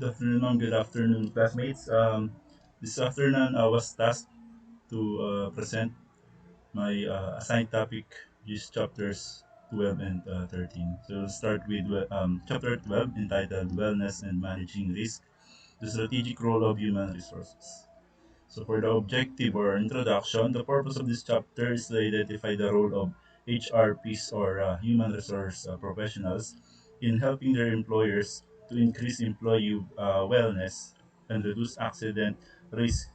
Good afternoon, ma'am. Good afternoon, classmates. This afternoon, I was tasked to present my assigned topic, which is chapters 12 and 13. So we'll start with chapter 12, entitled Wellness and Managing Risk, the Strategic Role of Human Resources. So for the objective or introduction, the purpose of this chapter is to identify the role of HRPs or human resource professionals in helping their employers to increase employee wellness and reduce accident risk,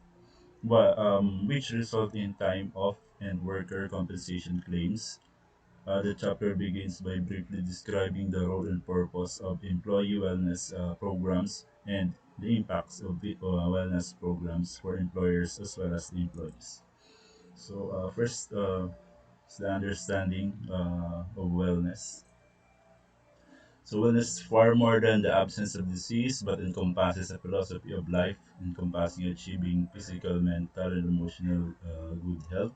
which result in time off and worker compensation claims. The chapter begins by briefly describing the role and purpose of employee wellness programs and the impacts of the wellness programs for employers as well as the employees. So, first is the understanding of wellness. So, wellness is far more than the absence of disease, but encompasses a philosophy of life, encompassing achieving physical, mental, and emotional good health.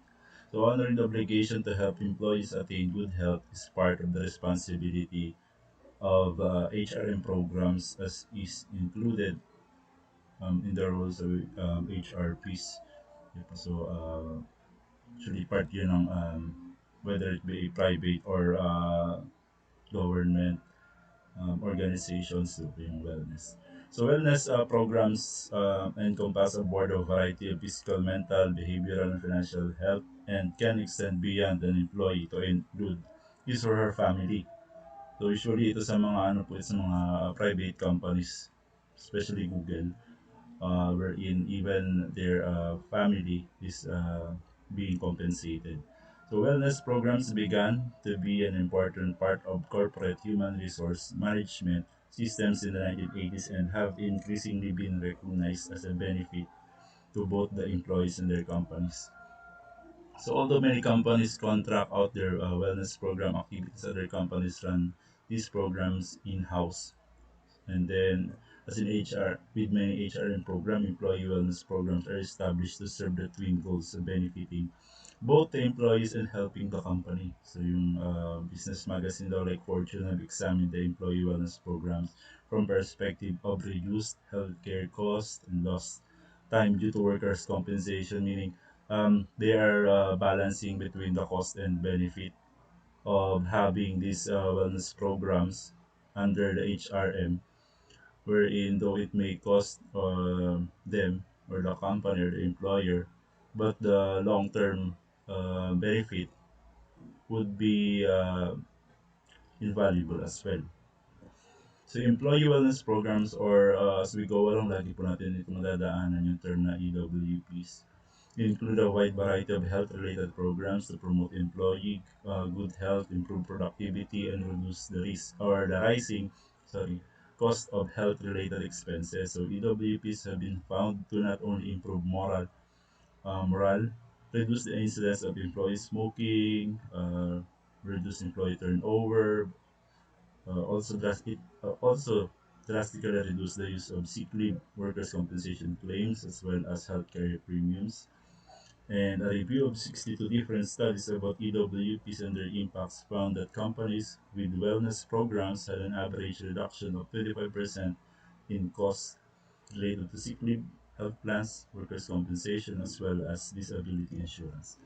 So, honoring the obligation to help employees attain good health is part of the responsibility of HRM programs, as is included in the roles of HRPs. Yep. So, actually part yun ng whether it be a private or government organizations to yung wellness. So wellness programs encompass a broad variety of physical, mental, behavioral, and financial health and can extend beyond an employee to include his or her family. So usually ito sa mga ano po sa mga private companies, especially Google, wherein even their family is being compensated. So wellness programs began to be an important part of corporate human resource management systems in the 1980s and have increasingly been recognized as a benefit to both the employees and their companies. So although many companies contract out their wellness program activities, other companies run these programs in-house. And then, as in HR, with many HRM program, employee wellness programs are established to serve the twin goals of benefiting both the employees and helping the company. So yung business magazine daw like Fortune have examined the employee wellness programs from perspective of reduced healthcare costs and lost time due to workers' compensation, meaning they are balancing between the cost and benefit of having these wellness programs under the HRM, wherein though it may cost them or the company or the employer, but the long-term benefit would be invaluable as well. So employee wellness programs or as we go along, lagi po natin ito madadaanan yung term na EWPs. Include a wide variety of health-related programs to promote employee good health, improve productivity, and reduce the risk or the rising, sorry, cost of health-related expenses. So EWPs have been found to not only improve morale, reduce the incidence of employee smoking, reduce employee turnover, also drastically reduce the use of sick leave, workers' compensation claims, as well as healthcare premiums. And a review of 62 different studies about EWPs and their impacts found that companies with wellness programs had an average reduction of 25% in costs related to sick leave, health plans, workers' compensation, as well as disability insurance.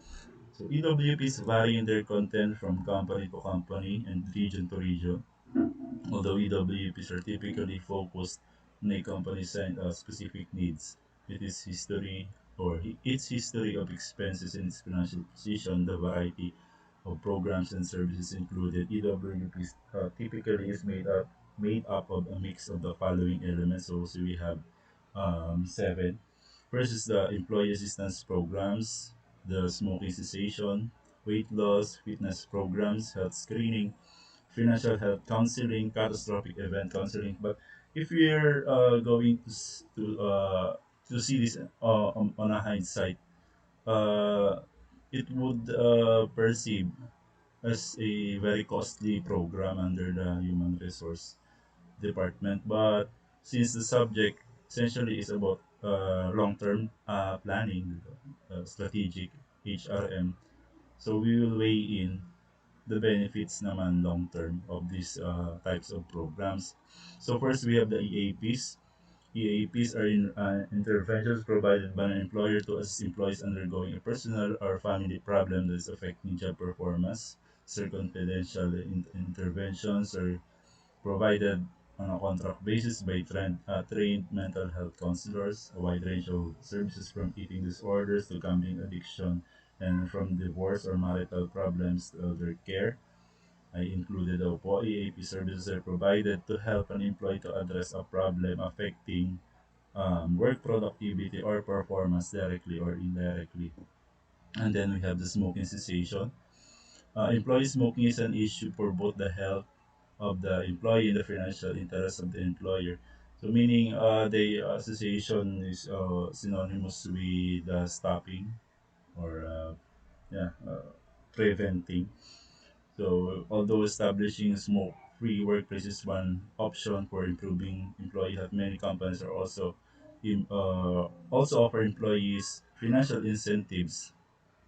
So EWPs vary in their content from company to company and region to region. Although EWPs are typically focused on a company's specific needs, it is history its history of expenses and its financial position, the variety of programs and services included. EWPs typically is made up of a mix of the following elements. So we have seven. First is the employee assistance programs, the smoking cessation, weight loss, fitness programs, health screening, financial health counseling, catastrophic event counseling. But if we're going to see this on a hindsight, uh, it would perceive as a very costly program under the human resource department. But since the subject essentially is about long-term planning, strategic HRM, so we will weigh in the benefits naman long term of these types of programs. So first we have the EAPs. EAPs are interventions provided by an employer to assist employees undergoing a personal or family problem that is affecting job performance. Circumstantial interventions are provided on a contract basis by trained mental health counselors, a wide range of services from eating disorders to gambling addiction, and from divorce or marital problems to elder care. I included the EAP services are provided to help an employee to address a problem affecting work productivity or performance directly or indirectly. And then we have the smoking cessation. Employee smoking is an issue for both the health of the employee and the financial interest of the employer. So meaning the association is synonymous with stopping or yeah, preventing. So although establishing smoke-free workplace is one option for improving employee health, many companies are also offer employees financial incentives.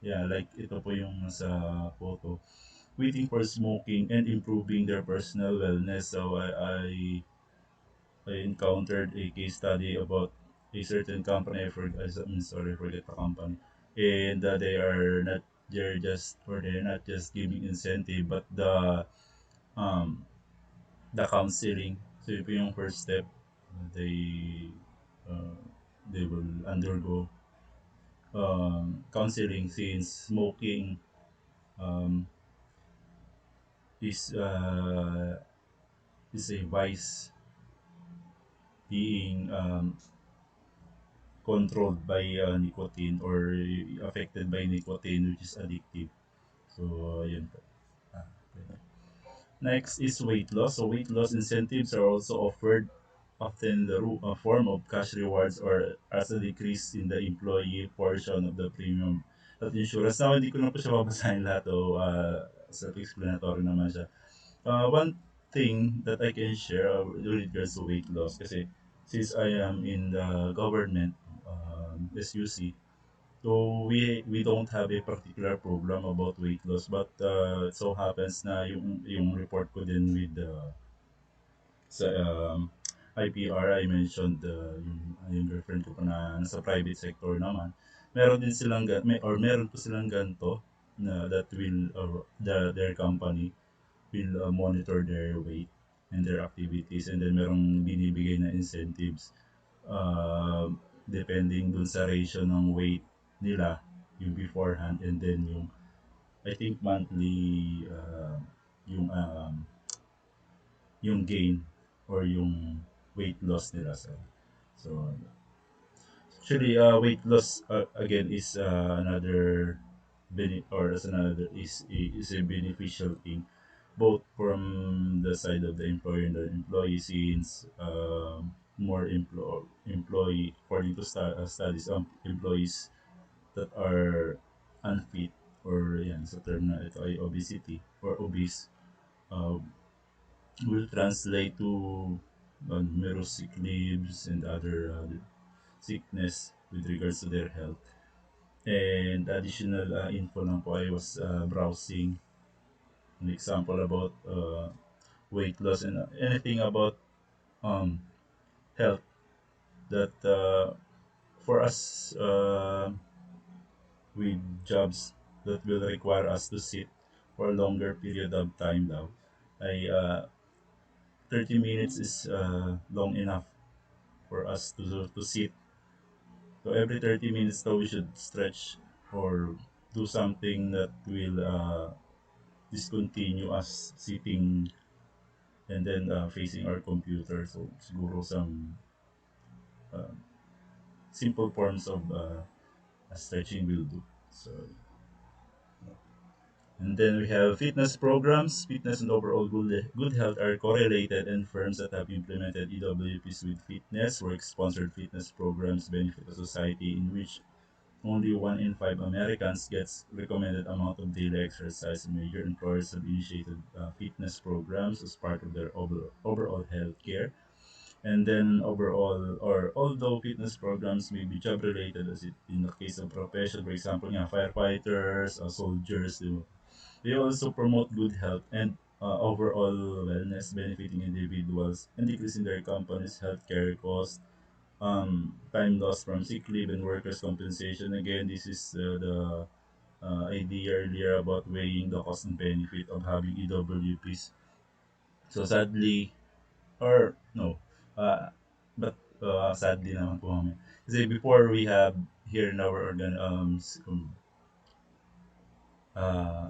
Yeah, like ito po yung sa photo, quitting for smoking and improving their personal wellness. So I encountered a case study about a certain company. I'm sorry, I forget the company, and they're not just giving incentive, but um the counseling. So ito yung first step. They uh, they will undergo counseling since smoking um, is uh, is a vice being controlled by nicotine or affected by nicotine, which is addictive. So yun po. Ah, okay. Next is weight loss. So weight loss incentives are also offered, often in the form of cash rewards or as a decrease in the employee portion of the premium health insurance. Now, hindi ko na po siya babasahin lahat o self-explanatory naman siya. One thing that I can share with regards to weight loss kasi since I am in the government SUC, so we don't have a particular program about weight loss, but it so happens na yung report ko din with the sa IPR. I mentioned yung girlfriend ko pa na nasa private sector naman. Meron din silang meron po silang ganto na that will their company will monitor their weight and their activities, and then merong binibigay na incentives uh, depending dun sa ratio ng weight nila yung beforehand, and then yung I think monthly yung yung gain or yung weight loss nila. So actually weight loss again is another or as another is a beneficial thing both from the side of the employer and the employee, since more employee according to studies, employees that are unfit or yan sa term na ito ay obesity or obese uh, will translate to numerous sick leaves and other sickness with regards to their health. And additional info lang po, I was browsing an example about weight loss and anything about um, health that for us with jobs that will require us to sit for a longer period of time now. I 30 minutes is long enough for us to sit. So every 30 minutes though we should stretch or do something that will discontinue us sitting and then facing our computer. So siguro some uh, simple forms of stretching will do. So and then we have fitness programs. Fitness and overall good health are correlated, and firms that have implemented EWPs with fitness work-sponsored fitness programs benefit a society in which only 1 in 5 Americans gets recommended amount of daily exercise. Major employers have initiated fitness programs as part of their overall health care. And then overall, or although fitness programs may be job related, as in the case of profession, for example, firefighters, soldiers, they also promote good health and overall wellness, benefiting individuals and decreasing their company's healthcare costs. time lost from sick leave and workers' compensation. Again, this is the idea earlier about weighing the cost and benefit of having EWPs. So sadly, or no, uh, but sadly naman po kami. Kasi before we have here in our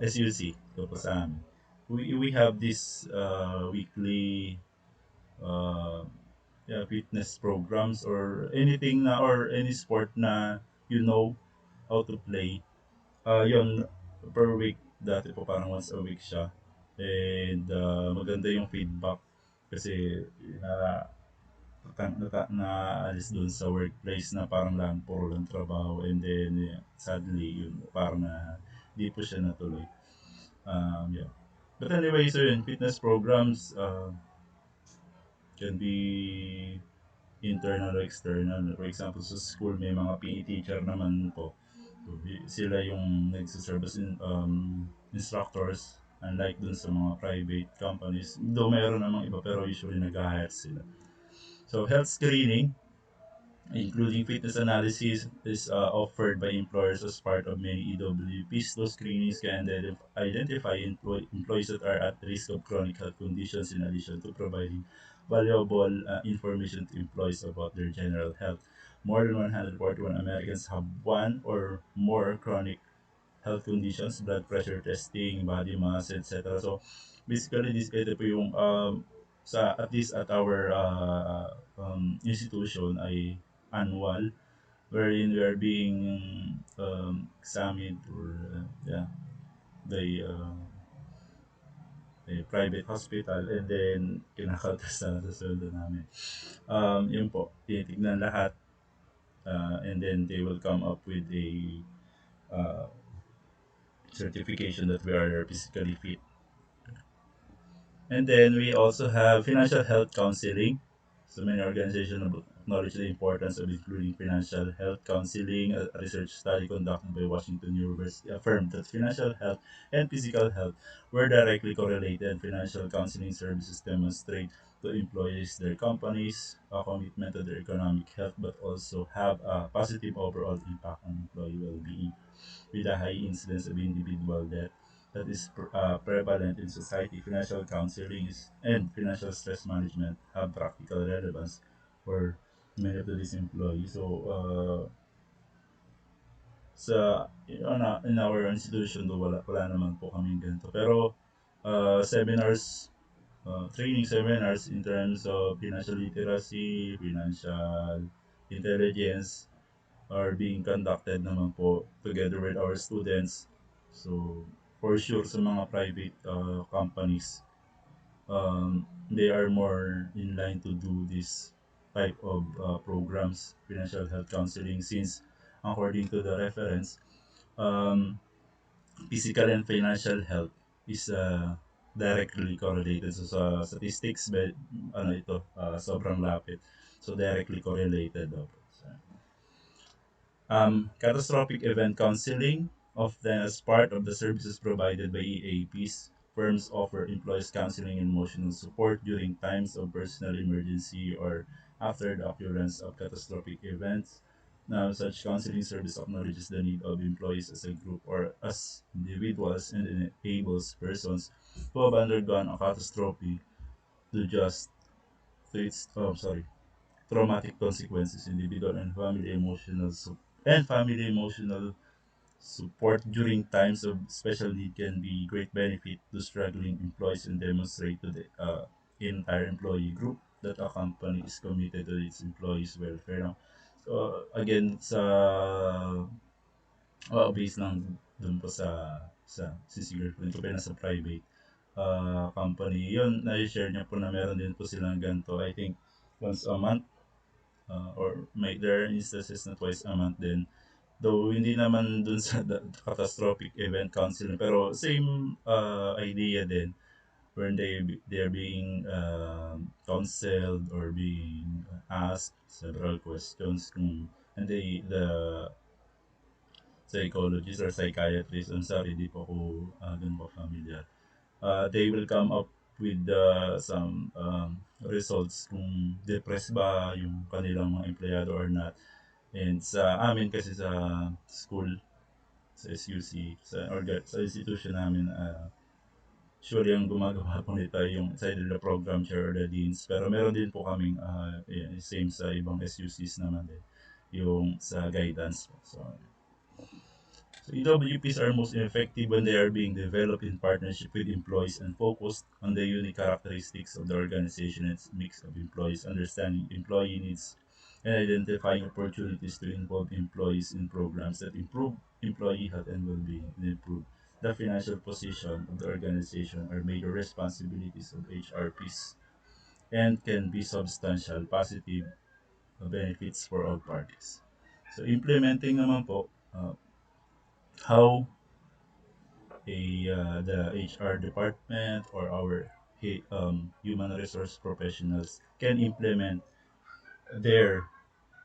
SUC, ito po sa amin, we have this weekly uh, yeah, fitness programs or anything na or any sport na you know how to play. Yun, per week, dati po parang once a week siya. And maganda yung feedback kasi na naalis doon sa workplace na parang lang puro lang trabaho and then yeah, sadly yun parang na di po siya natuloy. Yeah. But anyway, so yun, fitness programs can be internal or external. For example, sa school may mga PE teacher naman po. So, sila yung nagsiserve as instructors unlike dun sa mga private companies. Though meron namang iba pero usually nag-hire sila. So health screening, including fitness analysis, is offered by employers as part of many EWPs. Those screenings can identify employees that are at risk of chronic health conditions in addition to providing valuable information to employees about their general health. More than 141 Americans have one or more chronic health conditions, blood pressure testing, body mass, etc. So, basically, ito po yung sa at least at our institution ay annual wherein we are being examined or yeah, the private hospital and then kinakaltas na sa sweldo namin. Yun po, tinitignan lahat and then they will come up with a uh, certification that we are physically fit. And then we also have financial health counseling. So many organizations acknowledge the importance of including financial health counseling. A research study conducted by Washington University affirmed that financial health and physical health were directly correlated. Financial counseling services demonstrate to employees their companies' commitment to their economic health, but also have a positive overall impact on employee well-being with a high incidence of individual debt that is prevalent in society. Financial counseling and financial stress management have practical relevance for many of these employees. So, in our institution, do wala naman po kami ganito. Pero, seminars, training seminars in terms of financial literacy, financial intelligence, are being conducted naman po together with our students. So, for sure sa mga private companies, they are more in line to do this type of programs, financial health counseling, since according to the reference, um, physical and financial health is directly correlated. So sa statistics, ano ito, sobrang lapit. So directly correlated daw po. So, catastrophic event counseling, often as part of the services provided by EAPs, firms offer employees counseling and emotional support during times of personal emergency or after the occurrence of catastrophic events. Now, such counseling service acknowledges the need of employees as a group or as individuals and enables persons who have undergone a catastrophe to just to its traumatic consequences, individual and family emotional support during times of special need can be great benefit to struggling employees and demonstrate to the entire employee group that a company is committed to its employees' welfare. Now, so again, based lang dun po si girlfriend ko, pero nasa private company. Yun, na-share niya po na meron din po silang ganito. I think once a month or there are instances na twice a month din. Though hindi naman dun sa catastrophic event counseling, pero same idea din when they're being counseled or being asked several questions kung and the psychologist or psychiatrist, I'm sorry, di po ako dun po familiar. They will come up with some results kung depressed ba yung kanilang mga empleyado or not. And sa amin kasi sa school, sa SUC, sa institution namin, usually ang gumagawa po nito ay yung it's either the program chair or the deans. Pero meron din po kaming same sa ibang SUCs naman din, yung sa guidance po. So EWPs are most effective when they are being developed in partnership with employees and focused on the unique characteristics of the organization and its mix of employees, understanding employee needs, and identifying opportunities to involve employees in programs that improve employee health and well-being and improve the financial position of the organization are major responsibilities of HRPs and can be substantial positive benefits for all parties. So implementing naman po, how the HR department or our human resource professionals can implement their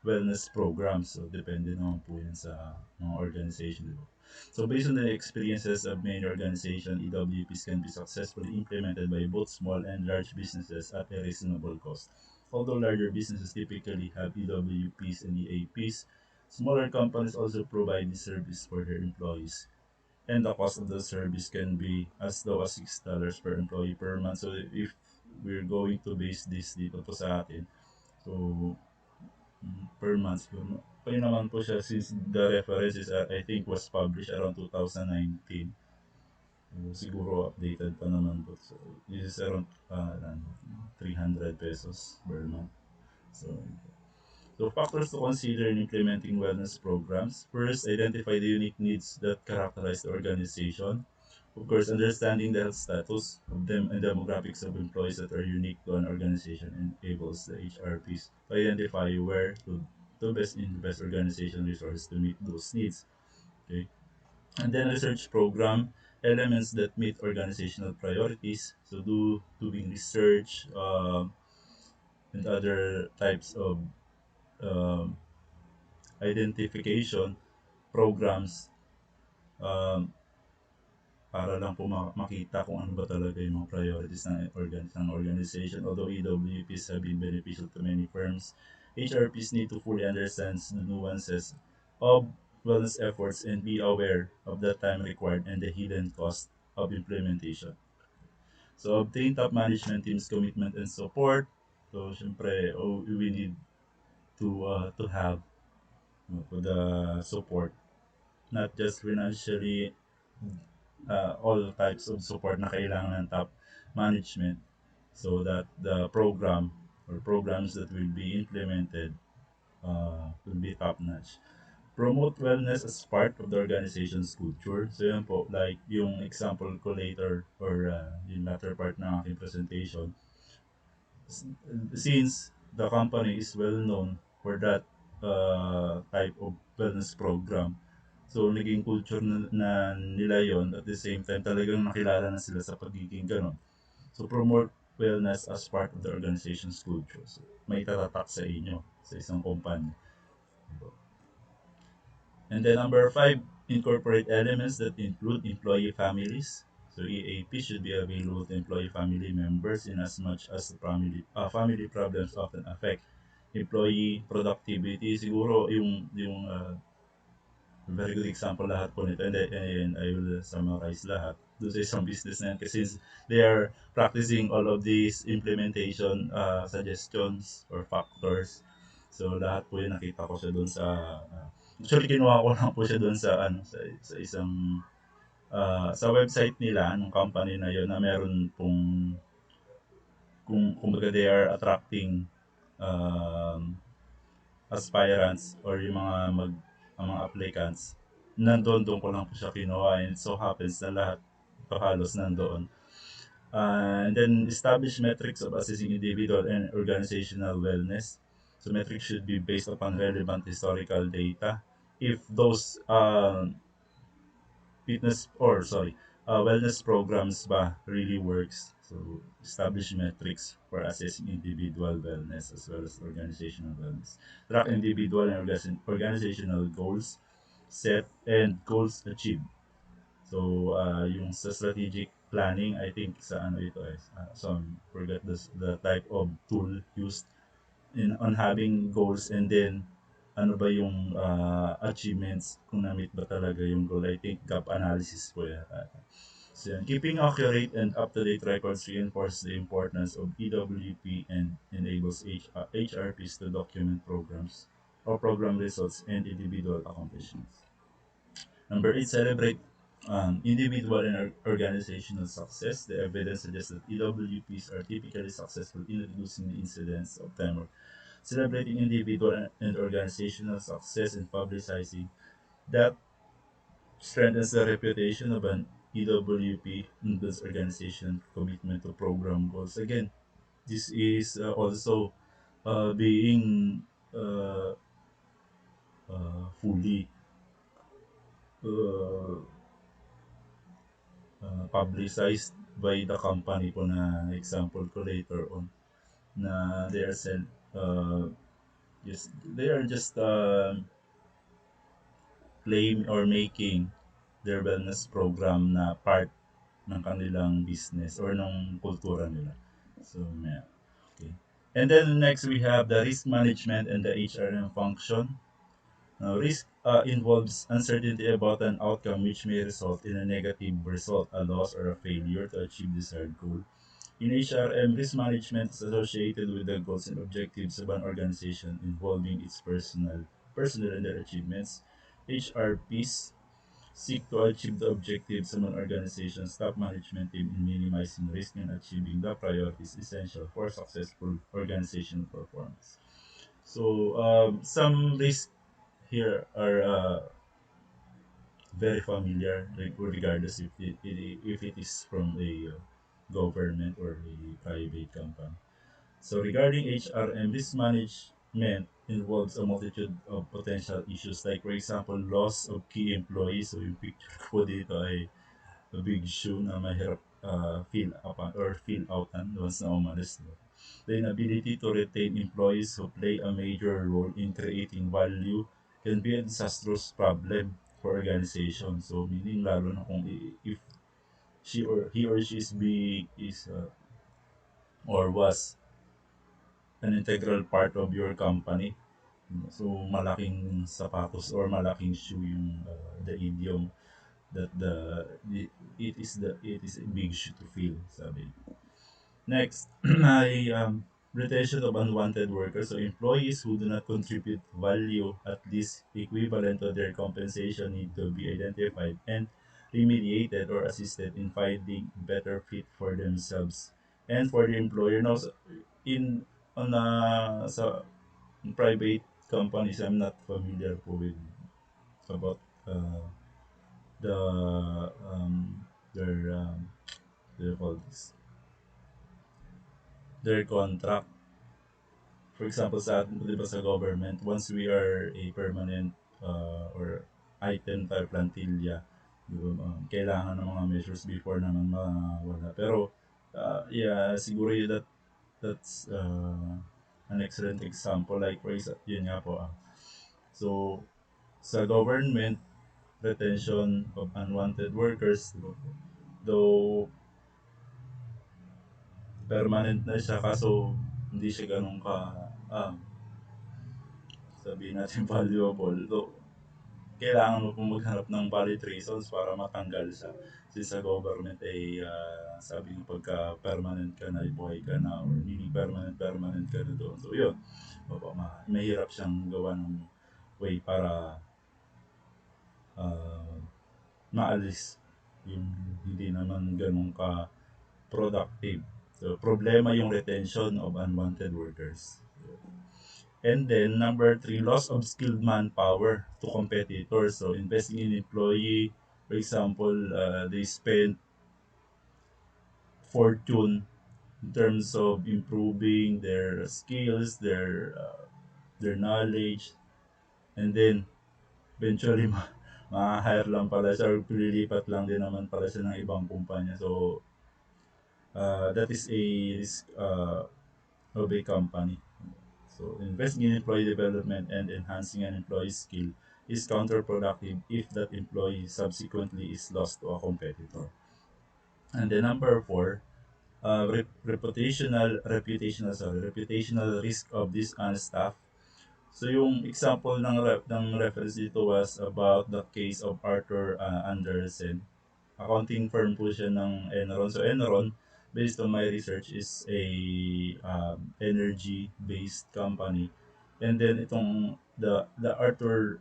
wellness programs. So, depende naman po yan sa mga organization. Diba? So, based on the experiences of many organizations, EWPs can be successfully implemented by both small and large businesses at a reasonable cost. Although larger businesses typically have EWPs and EAPs, smaller companies also provide this service for their employees. And the cost of the service can be as low as $6 per employee per month. So if we're going to base this dito po sa atin, so per month, okay naman po siya since the reference is I think was published around 2019. So, siguro updated pa naman po. So this is around 300 pesos per month. So So factors to consider in implementing wellness programs. First, identify the unique needs that characterize the organization. Of course, understanding the health status of them and demographics of employees that are unique to an organization enables the HRPs to identify where to best invest organization resources to meet those needs. Okay. And then research program elements that meet organizational priorities. So doing research and other types of um, identification programs um, para lang po makita kung ano ba talaga yung mga priorities ng organization. Although EWPs have been beneficial to many firms, HRPs need to fully understand the nuances of wellness efforts and be aware of the time required and the hidden cost of implementation. So obtain top management team's commitment and support. So syempre, we need to have the support, not just financially, all types of support na kailangan ng top management so that the program or programs that will be implemented will be top notch. Promote wellness as part of the organization's culture. So yun po, like yung example ko later or yung latter part ng aking presentation, since the company is well known for that type of wellness program, so naging culture na nila yon at the same time talagang nakilala na sila sa pagiging ganon. So promote wellness as part of the organization's culture. So, may tatatak sa inyo sa isang kumpanya. And then number 5, incorporate elements that include employee families. So EAP should be available to employee family members in as much as the family problems often affect employee productivity. Siguro yung very good example lahat po nito and I will summarize lahat doon sa isang business na yan kasi since they are practicing all of these implementation suggestions or factors. So lahat po yun nakita ko siya doon sa actually kinuha ko lang po siya doon sa sa isang sa website nila ng company na yun na meron pong kung kumbaga they are attracting um, aspirants or yung ang mga applicants, doon ko lang po siya kinuha and so happens na lahat ito halos nandoon. And then establish metrics of assessing individual and organizational wellness. So metrics should be based upon relevant historical data. If those fitness or sorry, wellness programs ba really works. So establish metrics for assessing individual wellness as well as organizational wellness. Track individual and organizational goals set and goals achieved. So yung sa strategic planning, I think sa ano ito eh, forget the type of tool used in on having goals, and then ano ba yung achievements, kung na-meet ba talaga yung goal. I think gap analysis po yan. So yan, keeping accurate and up-to-date records reinforces the importance of EWP and enables HRPs to document programs or program results and individual accomplishments. Number eight, celebrate individual and organizational success. The evidence suggests that EWPs are typically successful in reducing the incidence of time. Celebrating individual and organizational success and publicizing that strengthens the reputation of an EWP and builds organization commitment to program goals. Again, this is also being uh, fully uh, publicized by the company po na example ko later on, na they are they are just claim or making their wellness program na part ng kanilang business or ng kultura nila. So, yeah. Okay. And then next we have the risk management and the HRM function. Now, risk involves uncertainty about an outcome which may result in a negative result, a loss, or a failure to achieve desired goal. In HRM, risk management is associated with the goals and objectives of an organization involving its personnel and their achievements. HRPs seek to achieve the objectives of an organization's top management team in minimizing risk and achieving the priorities essential for successful organizational performance. So, some risks here are very familiar, regardless if it is from a government or a private company. So regarding HRM, risk management involves a multitude of potential issues, like for example, loss of key employees. So yung picture ko dito ay a big shoe na mahirap fill up or fill outan once na umalis. No? The inability to retain employees who play a major role in creating value can be a disastrous problem for organization. So meaning lalo na kung if he or she is or was an integral part of your company. So malaking sapatos or malaking shoe yung the idiom that it is a big shoe to fill, sabi. Next, ay retention of unwanted workers. So employees who do not contribute value at least equivalent to their compensation need to be identified and remediated or assisted in finding better fit for themselves and for the employer. Now, in on sa private companies, I'm not familiar po with about the their what do you call this, their contract. For example, sa atin po, di ba, sa government, once we are a permanent or item type plantilla, di ba, kailangan ng mga measures before naman mawala. Pero, yeah, siguro that's an excellent example. Like, for example, yun nga po. So, sa government, retention of unwanted workers, though permanent na siya, kaso hindi siya ganun ka, um, sabihin natin valuable. So, kailangan mo pong maghanap ng valid reasons para matanggal siya. Kasi sa government ay sabi ng pagka permanent ka na, buhay ka na, or meaning permanent ka na doon. So yun, mahirap siyang gawa ng way para uh, maalis yung hindi naman ganun ka productive. So problema yung retention of unwanted workers. And then number three, loss of skilled manpower to competitors. So investing in employee, for example, they spend fortune in terms of improving their skills, their knowledge, and then eventually ma-hire lang pala siya or pililipat lang din naman pala siya ng ibang kumpanya. So that is a risk of a company. So investing in employee development and enhancing an employee's skill is counterproductive if that employee subsequently is lost to a competitor. And then number four, reputational risk of dishonest staff. So yung example ng reference dito was about the case of Arthur Andersen. Accounting firm po siya ng Enron. So Enron, based on my research, is a energy-based company. And then itong the Arthur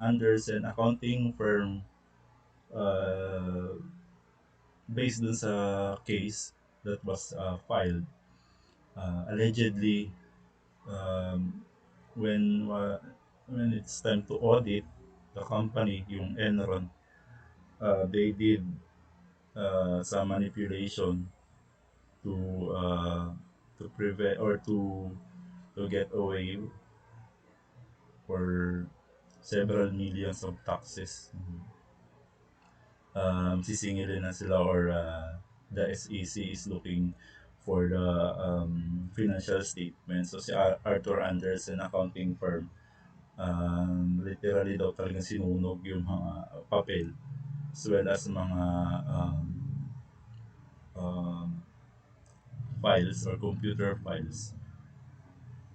Andersen accounting firm, uh, based dun sa case that was filed, allegedly, um, when when it's time to audit the company, yung Enron, they did some manipulation to uh, to prevent or to get away for several millions of taxes. Sisingilin na sila, or the SEC is looking for the financial statement. So si Arthur Andersen accounting firm, literally daw talagang sinunog yung mga papel, as well as mga um, um, files or computer files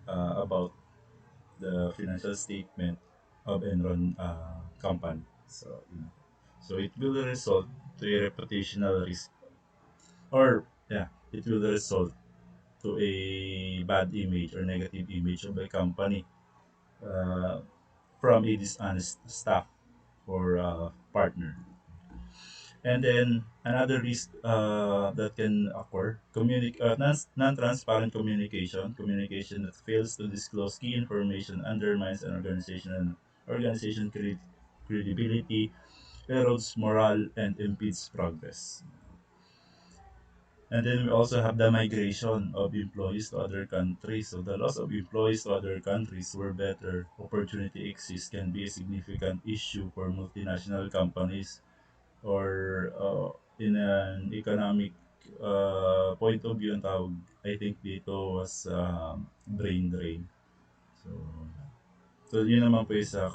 about the financial statement of Enron company. So, so it will result to a reputational risk, or yeah, it will result to a bad image or negative image of a company uh, from a dishonest staff or partner. And then another risk that can occur, non-transparent communication that fails to disclose key information undermines an organization credibility, erodes morale, and impedes progress. And then we also have the migration of employees to other countries. So the loss of employees to other countries where better opportunity exists can be a significant issue for multinational companies, or in an economic point of view, ang tawag, I think dito was brain drain. So, so yun naman po yung sa,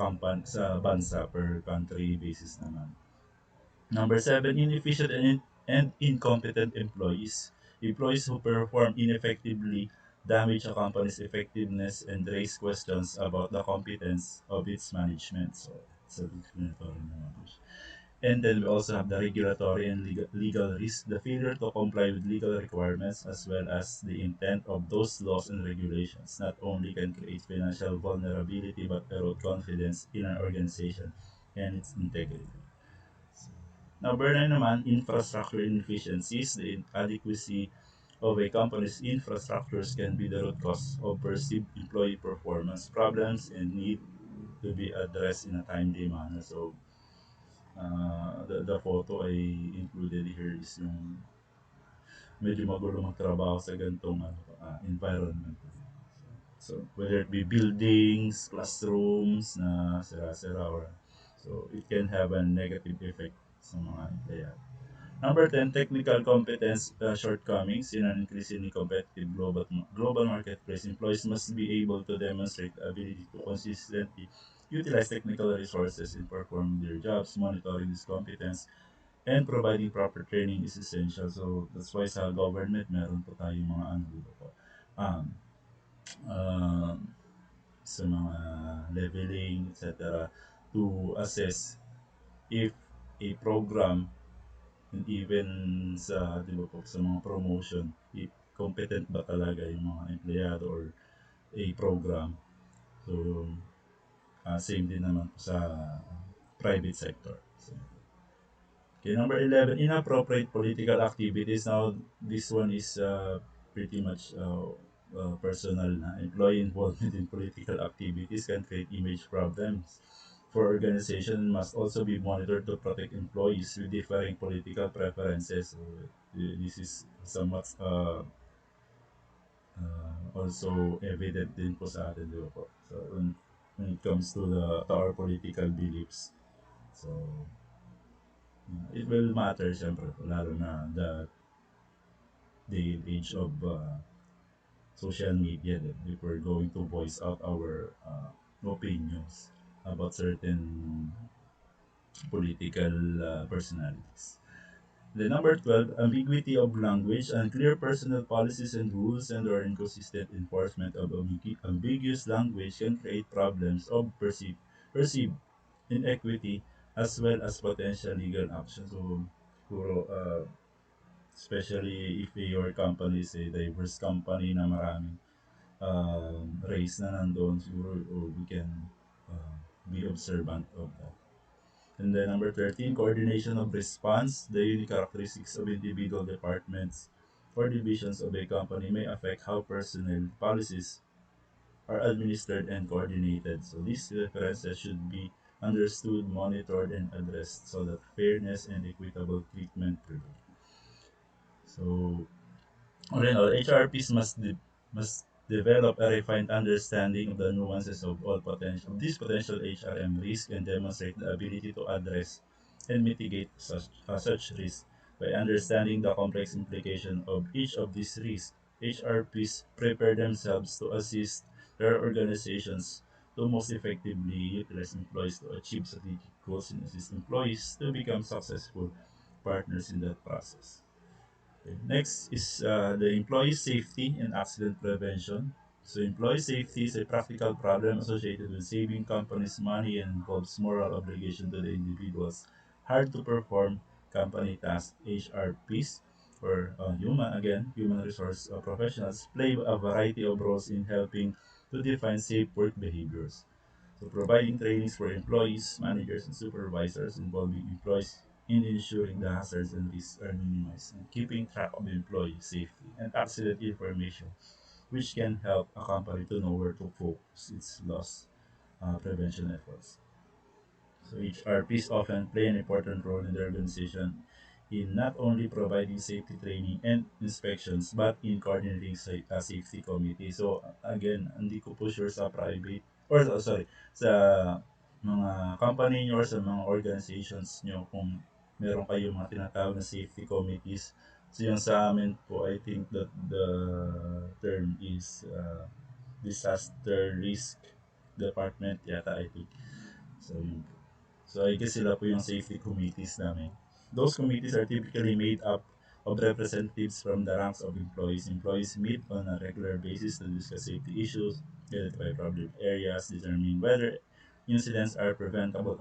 sa bansa per country basis naman. Number seven, inefficient and incompetent employees. Employees who perform ineffectively damage a company's effectiveness and raise questions about the competence of its management. So, it's a discriminatory naman po siya. And then we also have the regulatory and legal risk, the failure to comply with legal requirements as well as the intent of those laws and regulations not only can create financial vulnerability but erode confidence in an organization and its integrity. Number 9 naman, infrastructure inefficiencies. The inadequacy of a company's infrastructures can be the root cause of perceived employee performance problems and need to be addressed in a timely manner. So, the photo I included here is yung medyo magulo magtrabaho sa ganitong environment. So, whether it be buildings, classrooms na sira-sira, or so it can have a negative effect sa mga empleyado. Number 10, technical competence shortcomings. In an increasingly competitive global marketplace, employees must be able to demonstrate the ability to consistently utilize technical resources in performing their jobs. Monitoring this competence and providing proper training is essential. So that's why sa government meron po tayong mga ano dito po. Um, uh, sa mga leveling, etc. to assess if a program, and even sa, di ba po, sa mga promotion, if competent ba talaga yung mga empleyado or a program. So, same din naman po sa private sector. So, okay, number 11, inappropriate political activities. Now, this one is pretty much personal na. Employee involvement in political activities can create image problems for organization must also be monitored to protect employees with differing political preferences. So, this is somewhat also evident din po sa atin, di ba po? So, when it comes to to our political beliefs. So, it will matter siyempre po, lalo na the day and age of social media, that if we're going to voice out our opinions about certain political personalities. The number 12, ambiguity of language. Unclear personal policies and rules and or inconsistent enforcement of ambiguous language can create problems of perceived inequity as well as potential legal action. So, siguro, especially if your company is a diverse company na maraming race na nandoon, siguro we can uh, be observant of that. And then number 13, coordination of response. The unique characteristics of individual departments or divisions of a company may affect how personnel policies are administered and coordinated. So these differences should be understood, monitored, and addressed so that fairness and equitable treatment prevail. So all in all, HRPs must develop a refined understanding of the nuances of all potential of these potential HRM risks and demonstrate the ability to address and mitigate such risks. By understanding the complex implication of each of these risks, HRPs prepare themselves to assist their organizations to most effectively utilize employees to achieve strategic goals and assist employees to become successful partners in that process. Okay. Next is the employee safety and accident prevention. So employee safety is a practical problem associated with saving companies money and involves moral obligation to the individuals. Hard to perform company tasks, HRPs, or human resource professionals play a variety of roles in helping to define safe work behaviors. So providing trainings for employees, managers, and supervisors involving employees in ensuring the hazards and risks are minimized and keeping track of employee safety and accident information, which can help a company to know where to focus its loss prevention efforts. So HRPs often play an important role in the organization in not only providing safety training and inspections but in coordinating a safety committee. So again, hindi ko po sure sa private or sorry, sa mga company nyo or sa mga organizations nyo kung meron kayong mga tinatawag na safety committees. So yung sa amin po, I think that the term is disaster risk department yata, I think. So yun. So I guess sila po yung safety committees namin. Those committees are typically made up of representatives from the ranks of employees. Employees meet on a regular basis to discuss safety issues, identify problem areas, determine whether incidents are preventable,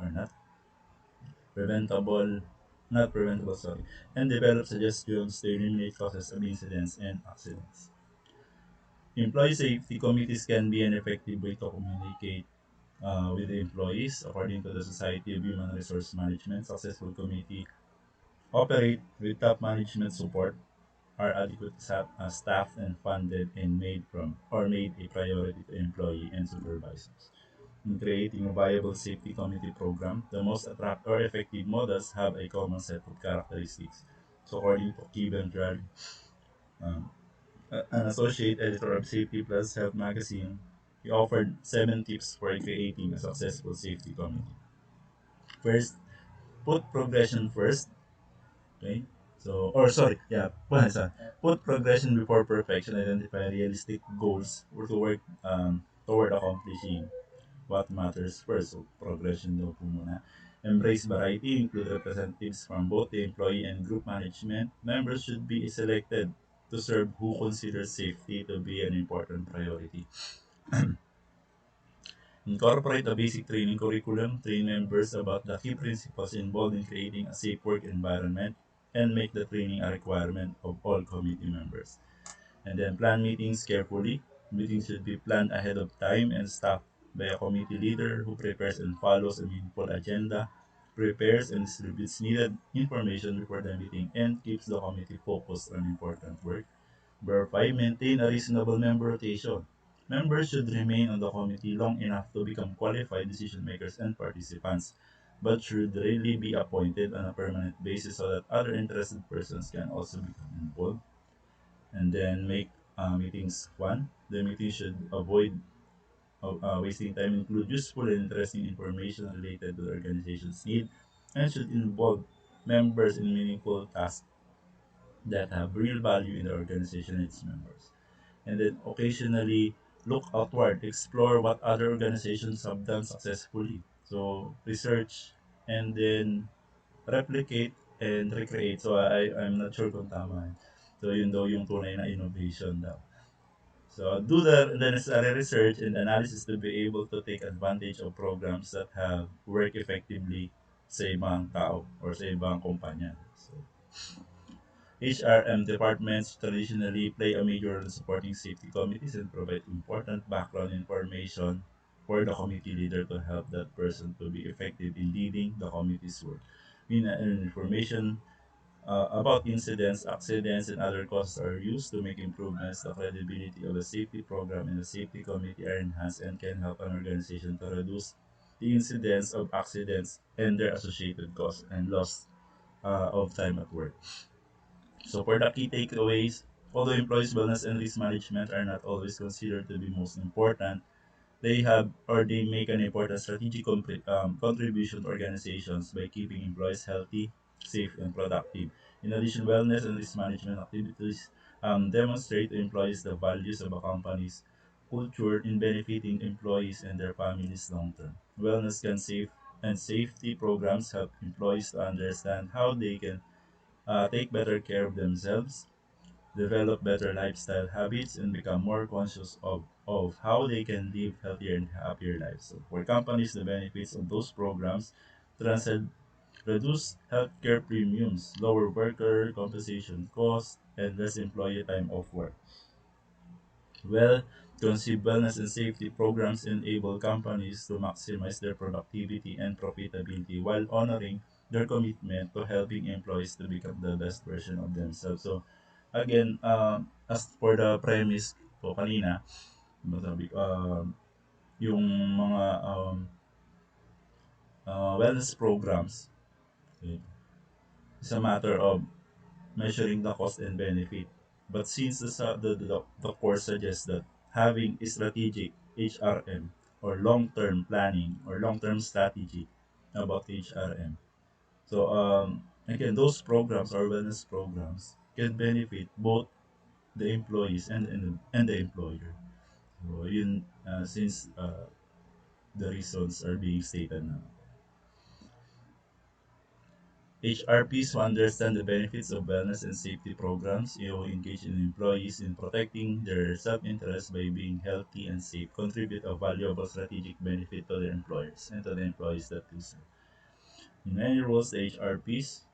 not preventable, sorry, and develop suggestions to eliminate causes of incidents and accidents. Employee safety committees can be an effective way to communicate with the employees. According to the Society of Human Resource Management, successful committee operate with top management support, are adequate staffed and funded and made a priority to employee and supervisors. In creating a viable safety committee program, the most attractive or effective models have a common set of characteristics. So according to Kevin Drag, um, an associate editor of Safety Plus Health magazine, he offered 7 tips for creating a successful safety committee. First, put progression first. Okay. So, or sorry, yeah, put progression before perfection. Identify realistic goals or to work toward accomplishing what matters first. So, progression daw po muna. Embrace variety, include representatives from both the employee and group management. Members should be selected to serve who consider safety to be an important priority. Incorporate a basic training curriculum, train members about the key principles involved in creating a safe work environment, and make the training a requirement of all committee members. And then plan meetings carefully. Meetings should be planned ahead of time and staffed by a committee leader who prepares and follows a meaningful agenda, prepares and distributes needed information before the meeting, and keeps the committee focused on important work. Number 5, maintain a reasonable member rotation. Members should remain on the committee long enough to become qualified decision makers and participants, but should really be appointed on a permanent basis so that other interested persons can also become involved. And then make meetings fun. The meeting should avoid wasting time, include useful and interesting information related to the organization's need, and should involve members in meaningful tasks that have real value in the organization and its members. And then occasionally look outward, explore what other organizations have done successfully. So research and then replicate and recreate. So I'm not sure kung tama yun. So yun daw yung tunay na innovation daw. So do the necessary research and analysis to be able to take advantage of programs that have work effectively sa ibang tao or sa ibang kumpanya. So HRM departments traditionally play a major role in supporting safety committees and provide important background information for the committee leader to help that person to be effective in leading the committee's work. Information about incidents, accidents, and other causes are used to make improvements. The credibility of the safety program and the safety committee are enhanced and can help an organization to reduce the incidents of accidents and their associated costs and loss of time at work. So for the key takeaways, although employees' wellness and risk management are not always considered to be most important, they have or they make an important strategic contribution to organizations by keeping employees healthy, safe, and productive. In addition, wellness and risk management activities demonstrate to employees the values of a company's culture in benefiting employees and their families long term. Wellness can save and safety programs help employees to understand how they can take better care of themselves, develop better lifestyle habits, and become more conscious of how they can live healthier and happier lives. So for companies, the benefits of those programs transcend reduced healthcare premiums, lower worker compensation costs, and less employee time off work. Well, conceived wellness and safety programs enable companies to maximize their productivity and profitability while honoring their commitment to helping employees to become the best version of themselves. So, again, as for the premise po kanina, sabi, yung mga wellness programs, okay, is a matter of measuring the cost and benefit. But since the course suggests that having a strategic HRM or long-term planning or long-term strategy about HRM. So again, those programs or wellness programs can benefit both the employees and the employer. So yun, since the reasons are being stated now. HRPs who understand the benefits of wellness and safety programs, who engage in employees in protecting their self-interest by being healthy and safe, contribute a valuable strategic benefit to their employers and to the employees that they serve. In many roles, the HRPs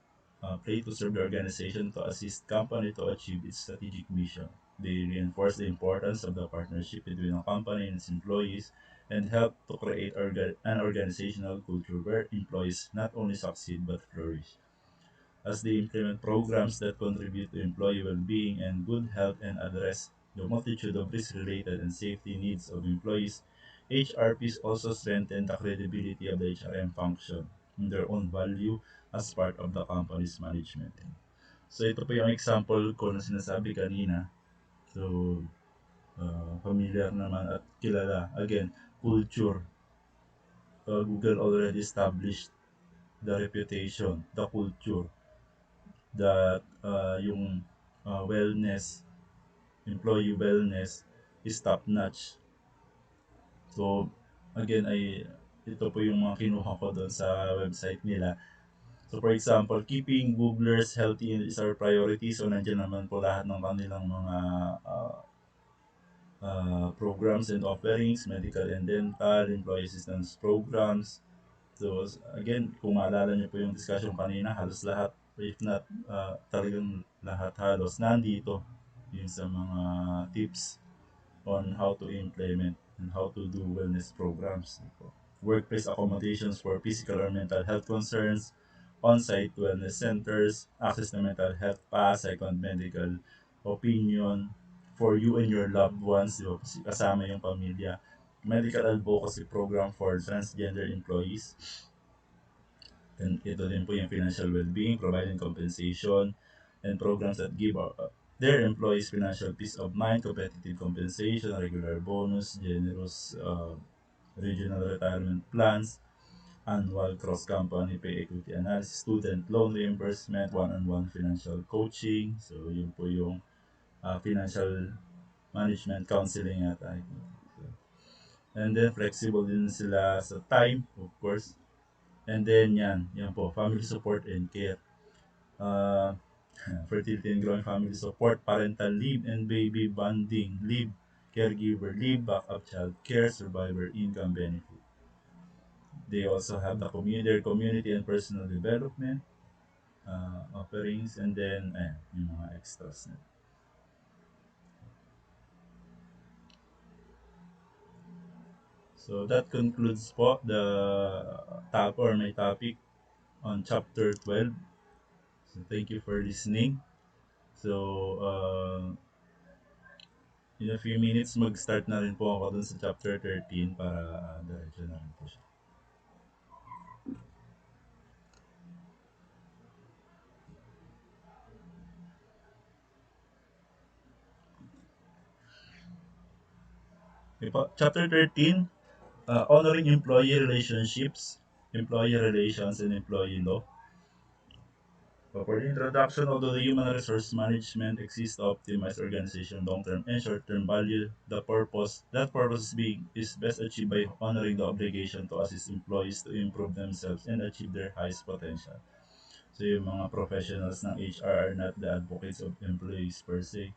play to serve the organization to assist company to achieve its strategic mission. They reinforce the importance of the partnership between a company and its employees and help to create an organizational culture where employees not only succeed but flourish. As they implement programs that contribute to employee well-being and good health and address the multitude of risk-related and safety needs of employees, HRPs also strengthen the credibility of the HRM function in their own value as part of the company's management. So ito po yung example ko na sinasabi kanina. So, familiar naman at kilala. Again, culture. Google already established the reputation, the culture, that yung wellness, employee wellness is top notch. So, again, ito po yung mga kinuha ko doon sa website nila. So, for example, keeping Googlers healthy is our priority. So, nandiyan naman po lahat ng kanilang mga programs and offerings, medical and dental, employee assistance programs. So, again, kung maalala niyo po yung discussion kanina, halos lahat, if not talagang lahat halos, nandito yung sa mga tips on how to implement and how to do wellness programs. Workplace accommodations for physical or mental health concerns, on-site wellness centers, access to mental health pass, second medical opinion for you and your loved ones, di ba? Kasama yung pamilya. Medical advocacy program for transgender employees. And ito din po yung financial well-being, providing compensation, and programs that give their employees financial peace of mind, competitive compensation, regular bonus, generous regional retirement plans, annual cross-company pay equity analysis, student loan reimbursement, one-on-one financial coaching. So, yun po yung financial management counseling yata. And then, flexible din sila sa time, of course. And then, yan po, family support and care. uh, fertility and growing family support, parental leave and baby bonding leave, caregiver leave, backup child care, survivor income benefit. They also have their community and personal development offerings, and then yung mga extras na. So that concludes po the top or my topic on chapter 12. So thank you for listening. So in a few minutes mag-start na rin po ako dun sa chapter 13 para diretso na rin po siya. Okay po. Chapter 13, honoring employee relationships, employee relations, and employee law. So for the introduction, although the human resource management exists to optimize organization long-term and short-term value, that purpose is best achieved by honoring the obligation to assist employees to improve themselves and achieve their highest potential. So yung mga professionals ng HR are not the advocates of employees per se,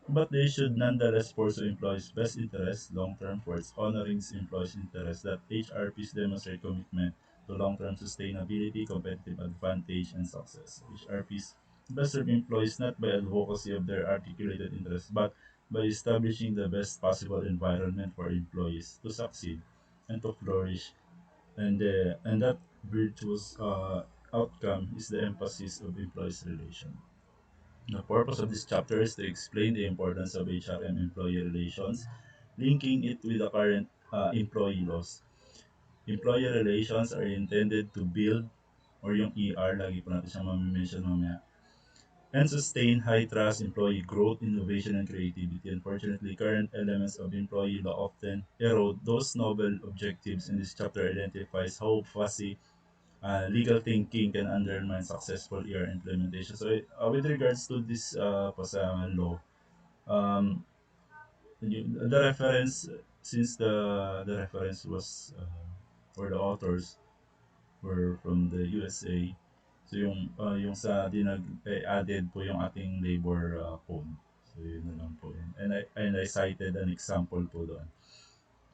but they should nonetheless pursue employees' best interests long-term for its honoring employees' interests that HRPs demonstrate commitment to long-term sustainability, competitive advantage, and success. HRPs best serve employees not by advocacy of their articulated interests, but by establishing the best possible environment for employees to succeed and to flourish, and that virtuous outcome is the emphasis of employees' relation. The purpose of this chapter is to explain the importance of HR and employee relations, linking it with the current employee laws. Employee relations are intended to build, or yung ER, lagi po natin siyang mamimension mamaya, and sustain high trust, employee growth, innovation, and creativity. Unfortunately, current elements of employee law often erode those noble objectives, and this chapter identifies how fuzzy legal thinking can undermine successful ER implementation. So, with regards to this pasaman law, um, the reference, since the reference was or the authors were from the USA, so yung sa added po yung ating labor code. So yun na lang po yun. And I cited an example po doon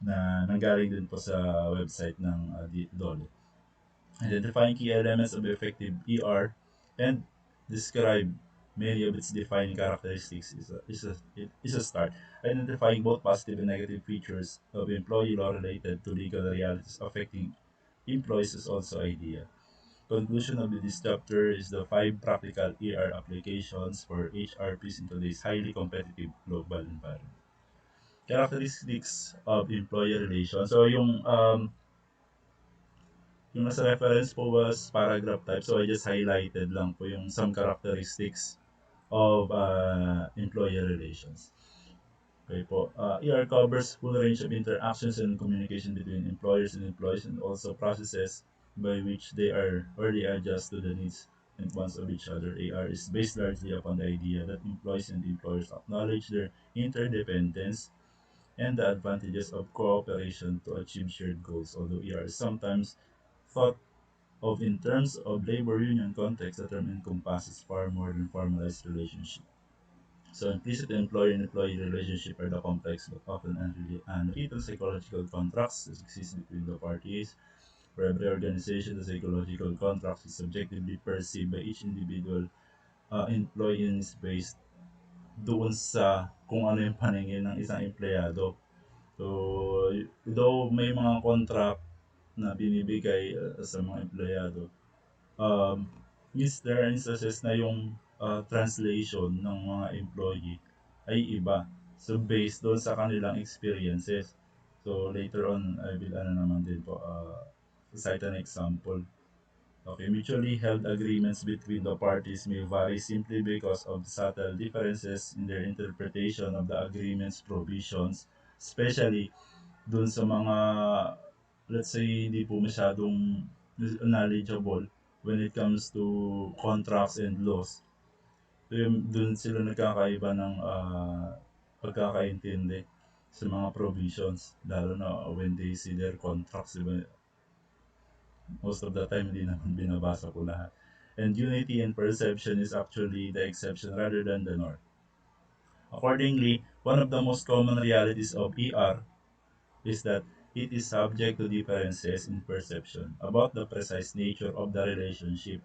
na nanggaling din po sa website ng DOLE. Identifying key elements of effective ER and describe many of its defining characteristics is a start. Identifying both positive and negative features of employee law related to legal realities affecting employees is also ideal. Conclusion of this chapter is the 5 practical ER applications for HRPs in today's highly competitive global environment. Characteristics of employee relations. So yung nasa reference po was paragraph type. So I just highlighted lang po yung some characteristics of employee relations. Okay po. ER covers full range of interactions and communication between employers and employees, and also processes by which they are or they adjust to the needs and wants of each other. AR is based largely upon the idea that employees and employers acknowledge their interdependence and the advantages of cooperation to achieve shared goals. Although ER is sometimes thought of in terms of labor union context, the term encompasses far more than formalized relationship. So implicit employer and employee relationship are the complex but often unwritten psychological contracts that exist between the parties. For every organization, the psychological contract is subjectively perceived by each individual employee and is based doon sa kung ano yung paningin ng isang empleyado. So, though may mga contract na binibigay sa mga empleyado, um, there are instances na yung translation ng mga employee ay iba. So, based doon sa kanilang experiences. So, later on, I will naman din po, cite an example. Okay, mutually held agreements between the parties may vary simply because of subtle differences in their interpretation of the agreement's provisions, especially dun sa mga, let's say, hindi po masyadong knowledgeable when it comes to contracts and laws. So, dun sila nagkakaiba ng pagkakaintindi sa mga provisions, lalo na when they see their contracts, diba? Most of the time, hindi naman binabasa ko lahat. and unity in perception is actually the exception rather than the norm. Accordingly, one of the most common realities of ER is that it is subject to differences in perception about the precise nature of the relationship.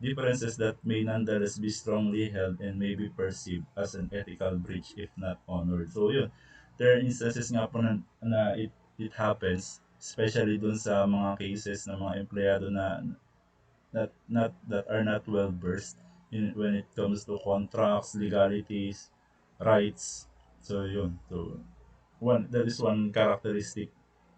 Differences that may nonetheless be strongly held and may be perceived as an ethical breach if not honored. So yun, there are instances nga po na it happens, especially dun sa mga cases ng mga empleyado na not that are not well versed in when it comes to contracts, legalities, rights. So yun. So one that is one characteristic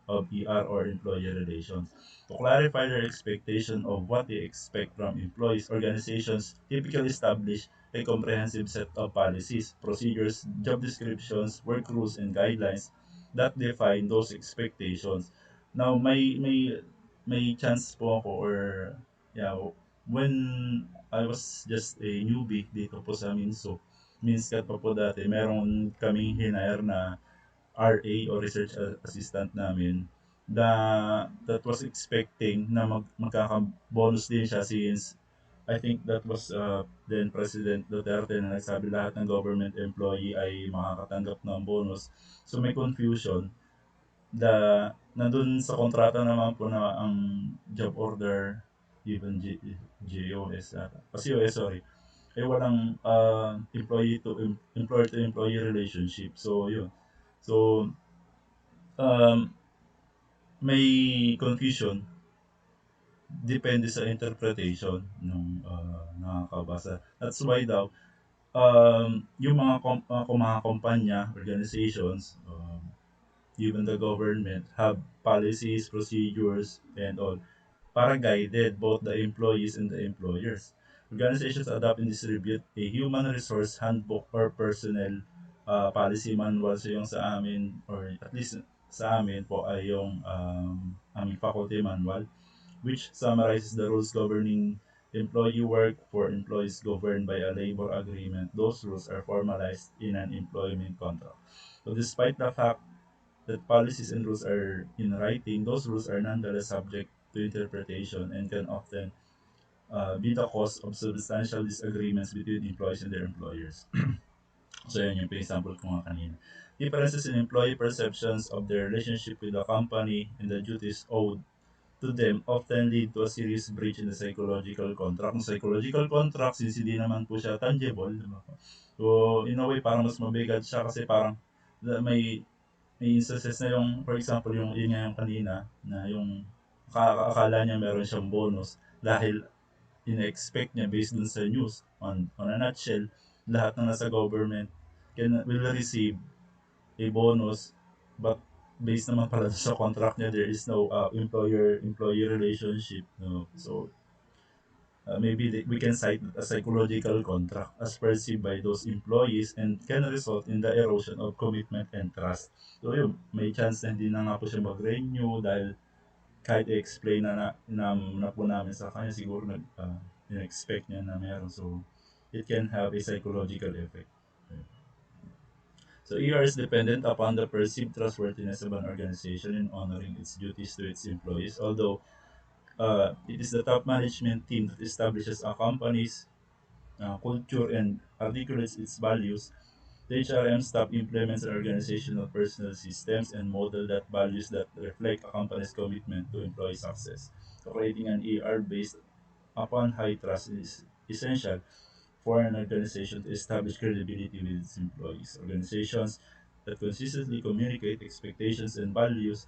of ER or employee relations. To clarify their expectation of what they expect from employees, organizations typically establish a comprehensive set of policies, procedures, job descriptions, work rules, and guidelines that define those expectations. Now, may chance po ako or yeah, when I was just a newbie dito po sa Minso, Minskat pa po dati, meron kaming hinire na RA o research assistant namin that was expecting na magkaka-bonus din siya since I think that was then President Duterte na nagsabi lahat ng government employee ay makakatanggap ng bonus. So may confusion nandun sa kontrata naman po na ang job order even GOS ata. COS, sorry. Eh walang employer to employee relationship. So yun. So um, may confusion depende sa interpretation ng nakakabasa. That's why daw yung mga kumpanya, organizations, even the government have policies, procedures, and all para guided both the employees and the employers. Organizations adopt and distribute a human resource handbook or personnel policy manual. So yung sa amin, or at least sa amin po ay yung aming faculty manual, which summarizes the rules governing employee work for employees governed by a labor agreement. Those rules are formalized in an employment contract. So despite the fact that policies and rules are in writing, those rules are nonetheless subject to interpretation and can often be the cause of substantial disagreements between employees and their employers. So yun yung example ko nga kanina. Differences in employee perceptions of their relationship with the company and the duties owed to them often lead to a serious breach in the psychological contract. Ang psychological contract, since hindi naman po siya tangible, di ba? So, in a way, parang mas mabigat siya kasi parang may instances na yung, for example, yun nga yung kanina, na yung akala niya meron siyang bonus dahil in-expect niya based dun sa news. On a nutshell, lahat ng nasa government will receive a bonus, but based naman pala sa contract niya, there is no employer-employee relationship. No? So, maybe we can cite a psychological contract as perceived by those employees and can result in the erosion of commitment and trust. So yun, may chance na hindi na nga po siya mag-renew dahil kahit i-explain na po namin sa kanya, siguro in-expect niya na meron. So, it can have a psychological effect. So ER is dependent upon the perceived trustworthiness of an organization in honoring its duties to its employees. Although it is the top management team that establishes a company's culture and articulates its values, the HRM staff implements an organizational personal systems and model that values that reflect a company's commitment to employee success. So creating an ER based upon high trust is essential for an organization to establish credibility with its employees. Organizations that consistently communicate expectations and values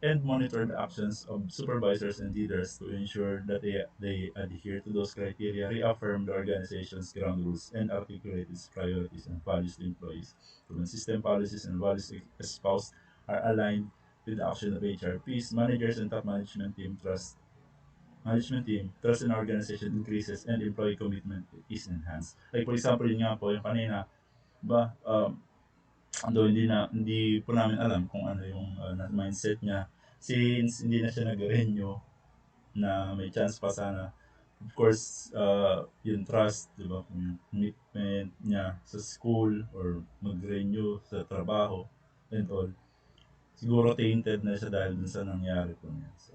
and monitor the actions of supervisors and leaders to ensure that they adhere to those criteria, reaffirm the organization's ground rules, and articulate its priorities and values to employees. So when system policies and values espoused are aligned with the action of HRPs, managers, and top trust in organization increases and employee commitment is enhanced. Like for example, yun nga po, yung kanina, ba, although hindi po namin alam kung ano yung mindset niya since hindi na siya nag-renew na may chance pa sana. Of course, yung trust, di ba, yung commitment niya sa school or mag-renew sa trabaho and all. Siguro tainted na siya dahil dun sa nangyari po niya. So,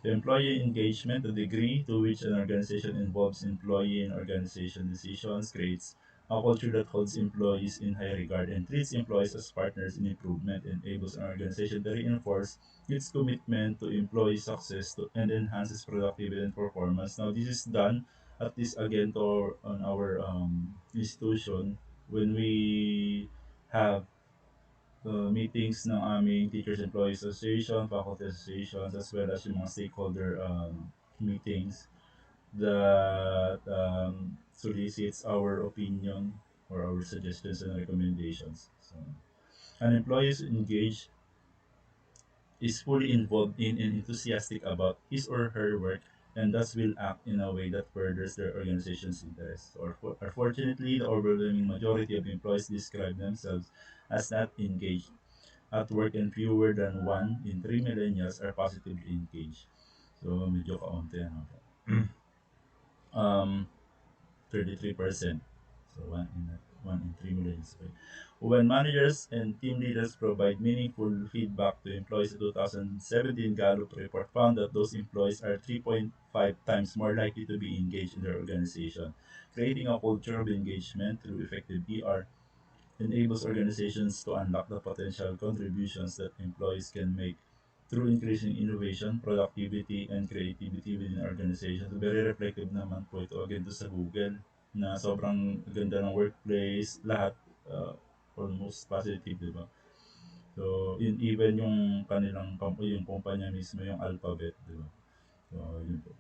The employee engagement, the degree to which an organization involves employee and organization decisions, creates a culture that holds employees in high regard and treats employees as partners in improvement, enables an organization to reinforce its commitment to employee success and enhances productivity and performance. Now, this is done at least again to on our institution when we have meetings ng aming Teachers Employees Association, Faculty Associations, as well as yung mga stakeholder meetings that solicits our opinion or our suggestions and recommendations. So, an employee is engaged, is fully involved in and enthusiastic about his or her work, and thus will act in a way that furthers their organization's interests. Unfortunately, the overwhelming majority of employees describe themselves as not engaged at work, and fewer than 1 in 3 millennials are positively engaged. So, medyo kaunti ano. Um, 33%. So, 1 in 3 millennials. Okay. When managers and team leaders provide meaningful feedback to employees, the 2017 Gallup report found that those employees are 3.5 times more likely to be engaged in their organization. Creating a culture of engagement through effective ER enables organizations to unlock the potential contributions that employees can make through increasing innovation, productivity, and creativity within organizations. Very reflective naman po ito again to sa Google na sobrang ganda ng workplace, lahat almost positive, di ba? So, even yung kanilang yung kumpanya mismo, yung Alphabet, di ba? So, yun po.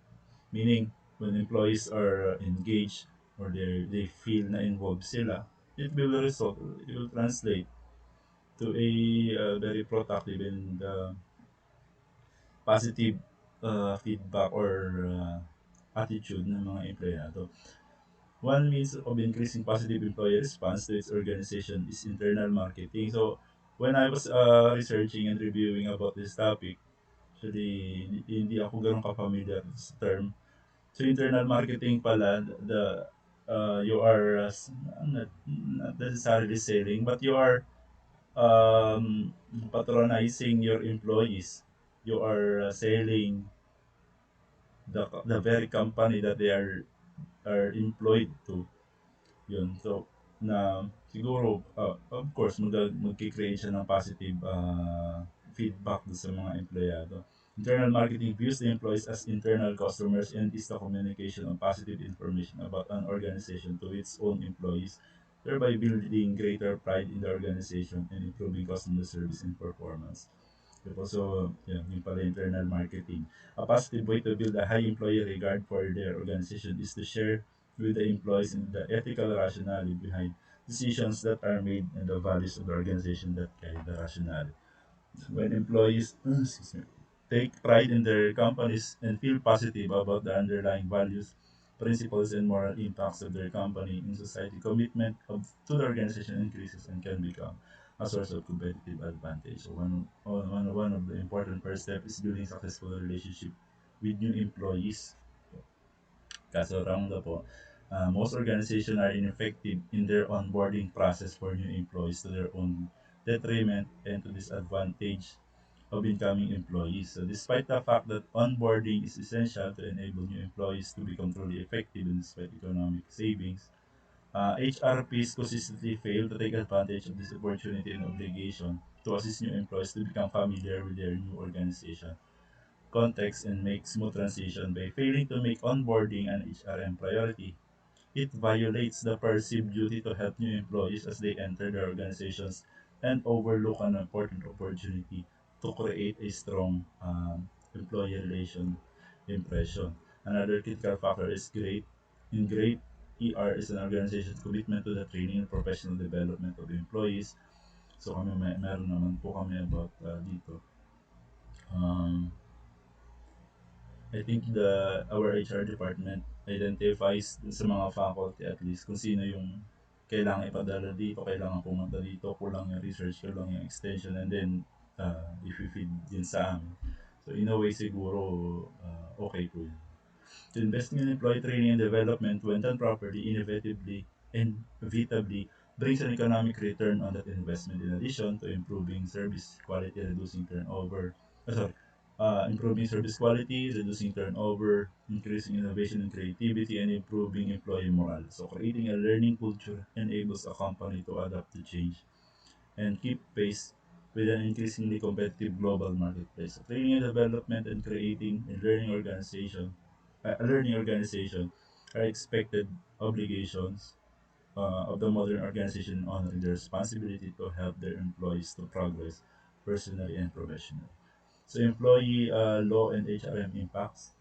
Meaning, when employees are engaged or they feel na involved sila, it will result, it will translate to a very productive and positive feedback or attitude ng mga empleyado. One means of increasing positive employee response to its organization is internal marketing. So, when I was researching and reviewing about this topic, actually, hindi ako ganun ka-familiar sa term. So, internal marketing pala, you are not necessarily selling, but you are patronizing your employees. You are selling the very company that they are employed to. Yun. So, na siguro, of course, magkikreate siya ng positive feedback sa mga empleyado. Internal marketing views the employees as internal customers and is the communication of positive information about an organization to its own employees, thereby building greater pride in the organization and improving customer service and performance. Also, yung pala internal marketing. A positive way to build a high employee regard for their organization is to share with the employees in the ethical rationale behind decisions that are made and the values of the organization that guide the rationale. When employees take pride in their companies and feel positive about the underlying values, principles, and moral impacts of their company in society, commitment to the organization increases and can become a source of competitive advantage. So one of the important first steps is building successful relationship with new employees. Kaso wrong po, most organizations are ineffective in their onboarding process for new employees to their own detriment and to disadvantage of incoming employees. So despite the fact that onboarding is essential to enable new employees to become truly effective and despite economic savings, HRPs consistently fail to take advantage of this opportunity and obligation to assist new employees to become familiar with their new organization context and make smooth transition. By failing to make onboarding an HRM priority, it violates the perceived duty to help new employees as they enter their organizations and overlook an important opportunity to create a strong employee relation impression. Another critical factor is great ER is an organization's commitment to the training and professional development of employees. So kami meron naman po kami about dito. I think our HR department identifies sa mga faculty at least kung sino yung kailangan ipadala dito, kailangan pumunta dito, kulang yung research, kulang yung extension, and then i-feed din sa amin. So in a way siguro okay po yun. So investing in employee training and development when done properly, inevitably brings an economic return on that investment in addition to improving service quality, reducing turnover, sorry, improving service quality, reducing turnover, increasing innovation and creativity, and improving employee morale. So creating a learning culture enables a company to adapt to change and keep pace with an increasingly competitive global marketplace. So training and development and creating a learning organization are expected obligations of the modern organization honoring their responsibility to help their employees to progress personally and professionally. So employee law and HRM impacts.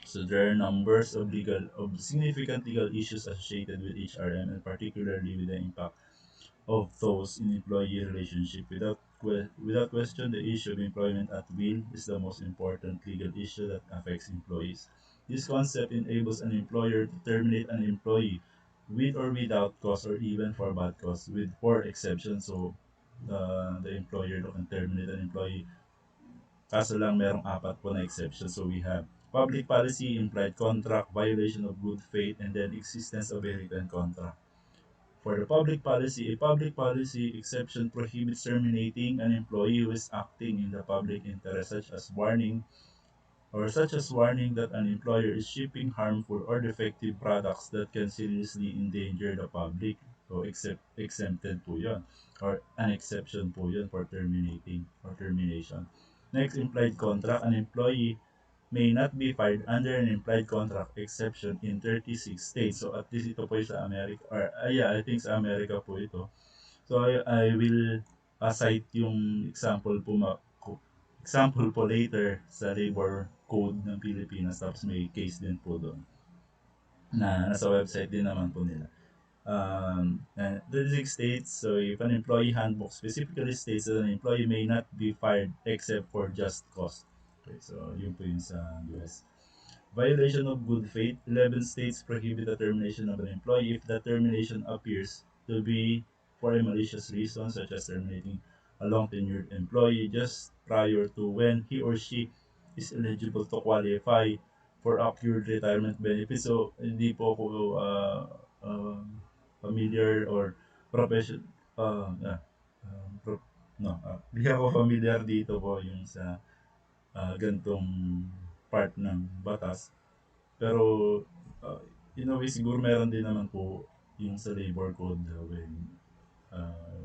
So there are numbers of significant legal issues associated with HRM and particularly with the impact of those in employee relationship. Without question, the issue of employment at will is the most important legal issue that affects employees. This concept enables an employer to terminate an employee with or without cause or even for bad cause with four exceptions. So the employer can terminate an employee kaso lang merong apat po na exception. So we have public policy, implied contract, violation of good faith, and then existence of a written contract. For the a public policy exception prohibits terminating an employee who is acting in the public interest, such as warning that an employer is shipping harmful or defective products that can seriously endanger the public. So, exempted po yun. Or an exception po yun for terminating or termination. Next, implied contract. An employee may not be fired under an implied contract exception in 36 states. So, at least ito po yung sa America. Or, yeah, I think sa America po ito. So I will cite yung example po later sa labor code ng Pilipinas tapos may case din po doon na nasa website din naman po nila. 36 states, so if an employee handbook specifically states that an employee may not be fired except for just cause. Okay, so yun po yun sa US. Violation of good faith. 11 states prohibit the termination of an employee if the termination appears to be for a malicious reason, such as terminating a long-tenured employee just prior to when he or she is eligible to qualify for accrued retirement benefits. So, hindi po ako familiar or profession, yeah, pro, no, hindi ako familiar dito po yung sa gantong part ng batas. Pero, uh, in a way, siguro meron din naman po yung sa labor code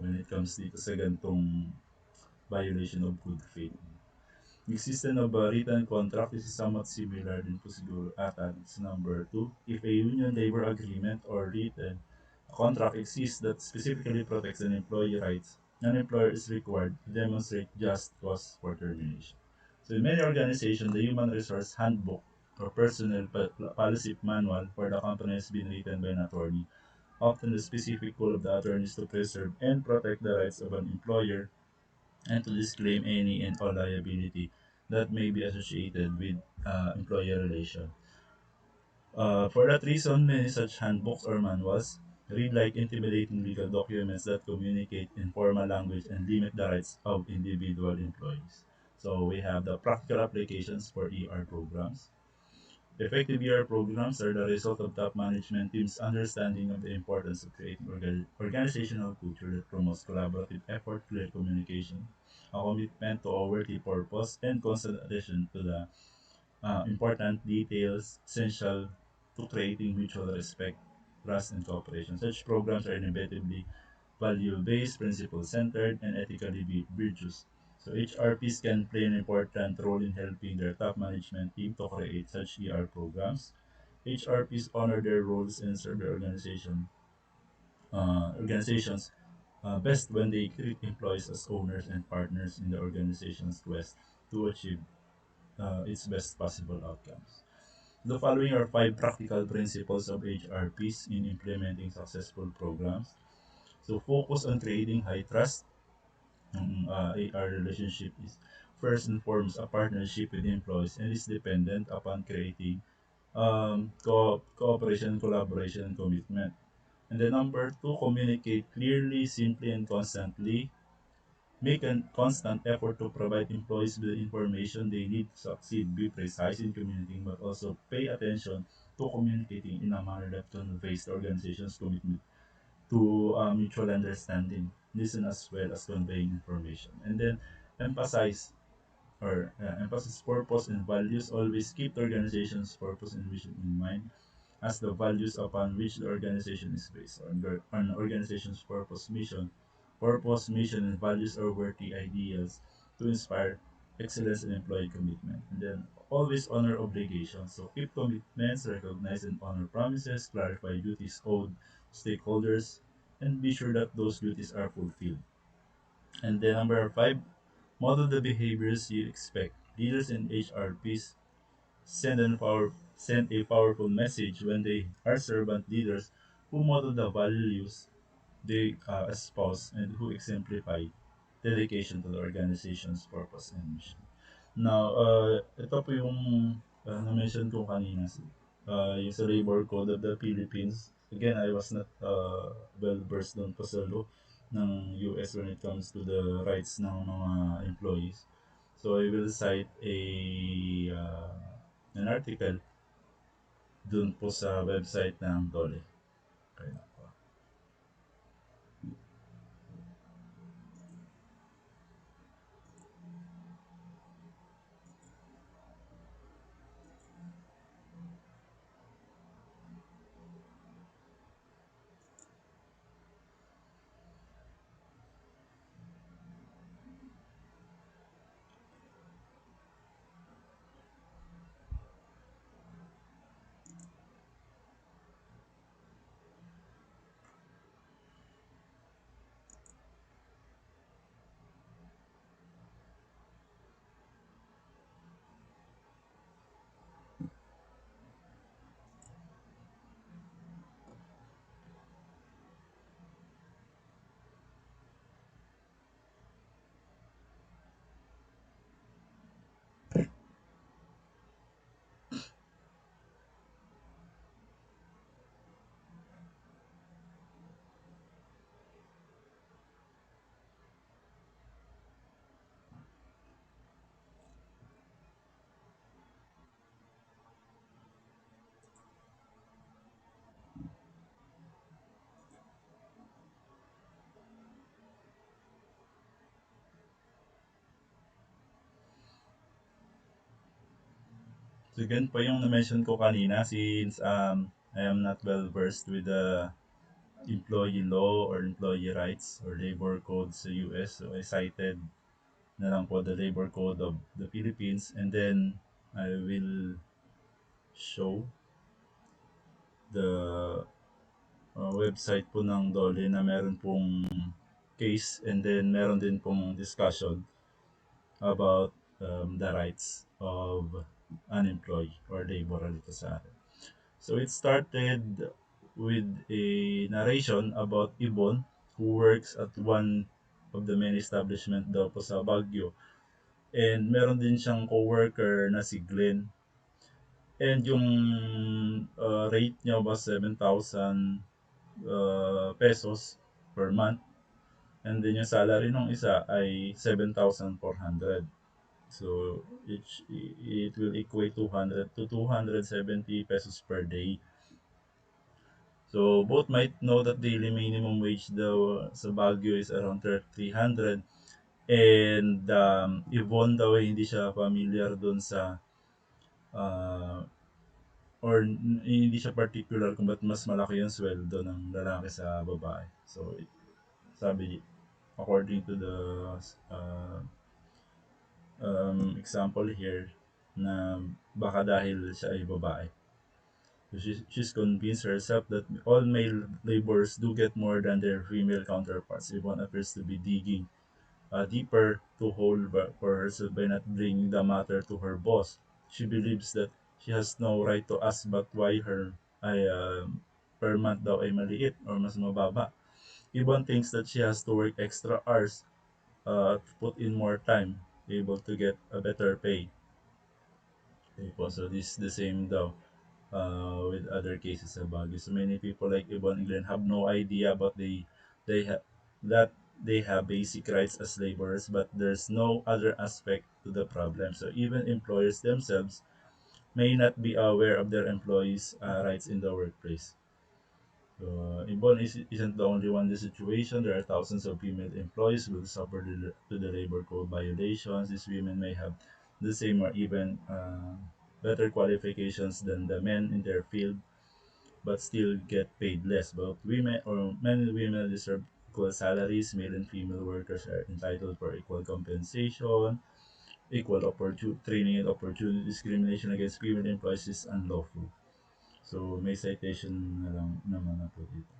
when it comes dito sa gantong violation of good faith. The system of a written contract is somewhat similar din po siguro ata. It's number 2. If a union labor agreement or written contract exists that specifically protects an employee rights, an employer is required to demonstrate just cause for termination. So in many organizations, the Human Resource Handbook or Personnel Policy Manual for the company has been written by an attorney. Often the specific goal of the attorney is to preserve and protect the rights of an employer and to disclaim any and all liability that may be associated with employer relation. For that reason, many such handbooks or manuals read like intimidating legal documents that communicate in formal language and limit the rights of individual employees. So we have the practical applications for ER programs. Effective ER programs are the result of top management teams' understanding of the importance of creating organizational culture that promotes collaborative effort, clear communication, a commitment to a worthy purpose, and constant attention to the important details essential to creating mutual respect, trust, and cooperation. Such programs are inevitably value-based, principle-centered, and ethically virtuous. So HRPs can play an important role in helping their top management team to create such programs. HRPs honor their roles and serve their organizations best when they treat employees as owners and partners in the organization's quest to achieve its best possible outcomes. The following are 5 practical principles of HRPs in implementing successful programs. So focus on creating high trust. AR relationship is first and foremost a partnership with employees and is dependent upon creating cooperation, collaboration, and commitment. And then number 2, communicate clearly, simply, and constantly. Make a constant effort to provide employees with the information they need to succeed. Be precise in communicating, but also pay attention to communicating in a manner that conveys the organization's commitment to mutual understanding. Listen as well as conveying information. And then emphasize or emphasis purpose and values. Always keep the organization's purpose and mission in mind as the values upon which the organization is based on the organization's purpose, mission, and values are worthy ideals to inspire excellence and employee commitment. And then always honor obligations. So keep commitments, recognize and honor promises, clarify duties owed stakeholders, and be sure that those duties are fulfilled. And then number five, model the behaviors you expect. Leaders and HRPs send a powerful message when they are servant leaders who model the values they espouse and who exemplify dedication to the organization's purpose and mission. Now, ito po yung na-mention ko kanina, yung sa labor code of the Philippines. Again, I was not well versed doon pa sa law ng US when it comes to the rights ng mga employees. So I will cite uh, an article dun po sa website ng DOLE. Okay. So again po yung na-mention ko kanina since I am not well versed with the employee law or employee rights or labor code sa US. So I cited na lang po the labor code of the Philippines and then I will show the website po ng DOLE na meron pong case and then meron din pong discussion about the rights of an employee or laborer dito sa atin. So it started with a narration about Ibon who works at one of the many establishment daw po sa Baguio. And meron din siyang coworker na si Glenn. And yung rate niya was 7,000 pesos per month. And then yung salary ng isa ay 7,400. So it will equate 200 to 270 pesos per day. So both might know that daily minimum wage daw sa Baguio is around 300 and Yvonne daw ay hindi siya familiar doon sa uh, or hindi siya particular kung ba't mas malaki yung sweldo ng lalaki sa babae. So sabi according to the uh, example here na baka dahil siya ay babae. So she's convinced herself that all male laborers do get more than their female counterparts. Yvonne appears to be digging deeper to hold for herself by not bringing the matter to her boss. She believes that she has no right to ask but why her ay per month daw ay maliit or mas mababa. Yvonne thinks that she has to work extra hours to put in more time, able to get a better pay. Okay po, so this is the same daw with other cases sa Baguio. So many people like Yvonne and Glenn have no idea but they have that they have basic rights as laborers, but there's no other aspect to the problem. So even employers themselves may not be aware of their employees' rights in the workplace. Ibon isn't the only one in this situation. There are thousands of female employees who will suffer to the labor code violations. These women may have the same or even better qualifications than the men in their field, but still get paid less. But women or men and women deserve equal salaries. Male and female workers are entitled for equal compensation, equal training and opportunity. Discrimination against female employees is unlawful. So may citation na lang naman na po dito.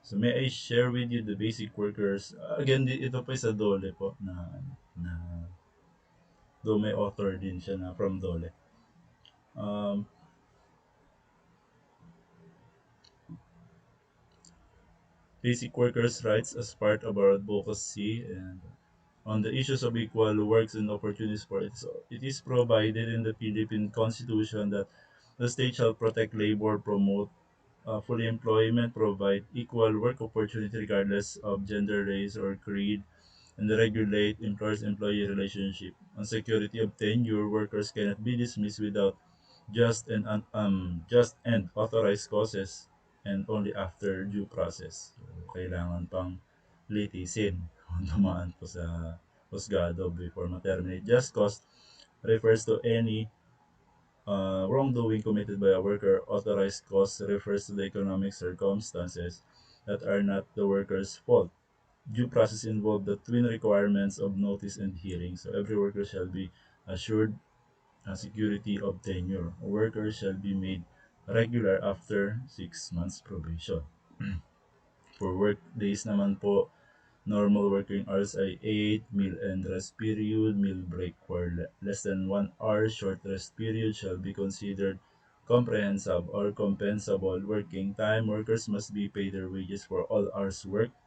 So may I share with you the basic workers. Again, ito po sa Dole po na though may author din siya na from Dole. Um, Basic workers' rights as part of our advocacy and on the issues of equal works and opportunities for it. So it is provided in the Philippine Constitution that the state shall protect labor, promote full employment, provide equal work opportunity regardless of gender, race, or creed, and regulate employers-employee relationship. On security of tenure, workers cannot be dismissed without just and authorized causes and only after due process. So, kailangan pang litisin kung dumaan po sa husgado before ma-terminate. Just cause refers to any wrongdoing committed by a worker. Authorized cause refers to the economic circumstances that are not the worker's fault. Due process involve the twin requirements of notice and hearing. So every worker shall be assured security of tenure. A worker shall be made regular after 6 months probation. For work days naman po, normal working hours ay 8, meal and rest period, meal break for less than 1 hour, short rest period shall be considered comprehensive or compensable working time. Workers must be paid their wages for all hours worked.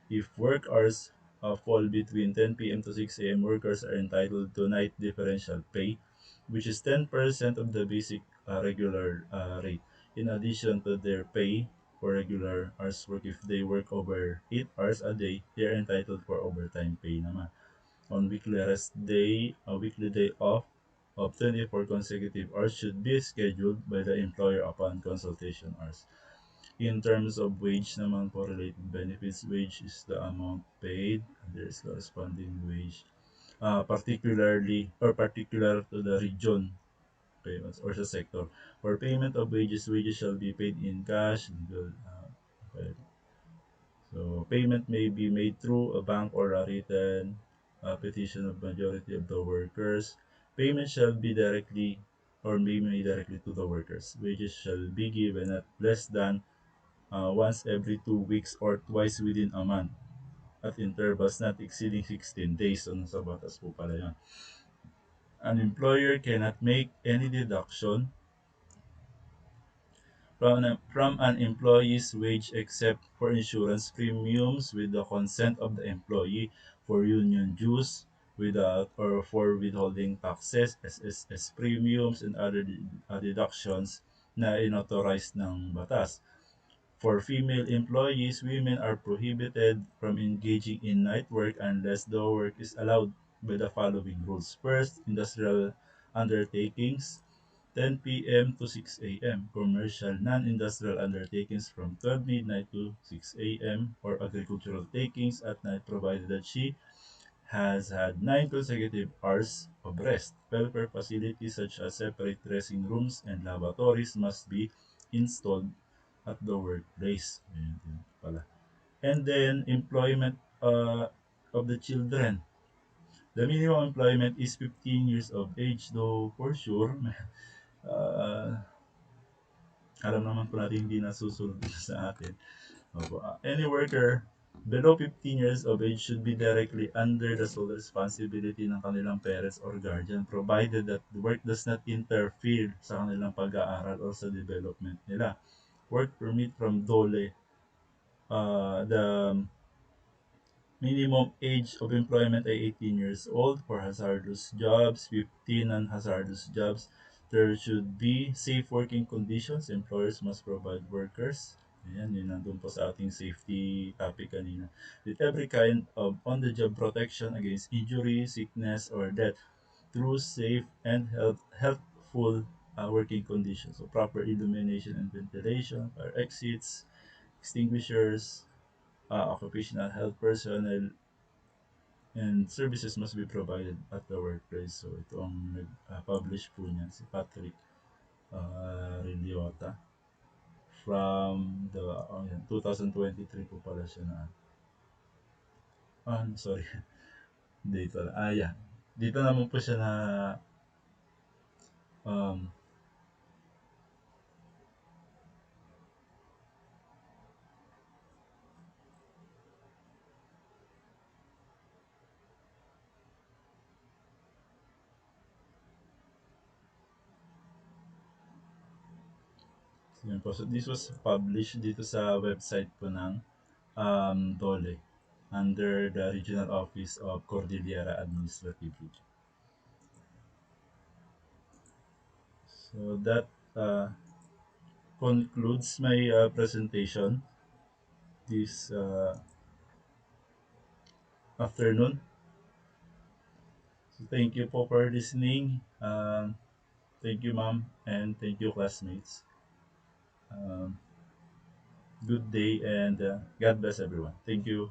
If work hours fall between 10 p.m. to 6 a.m., workers are entitled to night differential pay, which is 10% of the basic regular rate. In addition to their pay for regular hours work, if they work over 8 hours a day, they are entitled for overtime pay naman. On weekly rest day, a weekly day off of 24 consecutive hours should be scheduled by the employer upon consultation hours. In terms of wage naman po, related benefits, wage is the amount paid. There is corresponding wage. Particularly or particular to the region payments or sa sector. For payment of wages, wages shall be paid in cash. Okay. So payment may be made through a bank or a written petition of majority of the workers. Payment shall be directly or be made directly to the workers. Wages shall be given at less than once every 2 weeks or twice within a month at intervals not exceeding 16 days. So, nasa batas po pala yan. An employer cannot make any deduction from an employee's wage except for insurance premiums with the consent of the employee, for union dues without or for withholding taxes, SSS premiums, and other deductions na inauthorized ng batas. For female employees, women are prohibited from engaging in night work unless the work is allowed by the following rules. First, industrial undertakings, 10 p.m. to 6 a.m. Commercial non-industrial undertakings from 12 midnight to 6 a.m. or agricultural takings at night provided that she has had 9 consecutive hours of rest. Welfare facilities such as separate dressing rooms and lavatories must be installed at the workplace. Ayan din pala. And then, employment of the children. The minimum employment is 15 years of age, though for sure, uh, alam naman po natin hindi nasusunod sa atin. Any worker below 15 years of age should be directly under the sole responsibility ng kanilang parents or guardian provided that the work does not interfere sa kanilang pag-aaral or sa development nila. Work permit from DOLE. The minimum age of employment ay 18 years old for hazardous jobs, 15 non-hazardous jobs. There should be safe working conditions. Employers must provide workers. Ayan, yun nandun po sa ating safety topic kanina. With every kind of on-the-job protection against injury, sickness, or death through safe and healthful working conditions, so proper illumination and ventilation, fire exits, extinguishers, occupational health personnel, and services must be provided at the workplace. So ito ang nag-publish po niyan, si Patrick Rilliota from the 2023 po pala siya na sorry, dito yeah, dito naman po siya na um, yun po. So this was published dito sa website po ng DOLE under the Regional Office of Cordillera Administrative Region. So that concludes my presentation this afternoon. So thank you po for listening. Thank you, ma'am, and thank you, classmates. Um, Good day and God bless everyone. Thank you.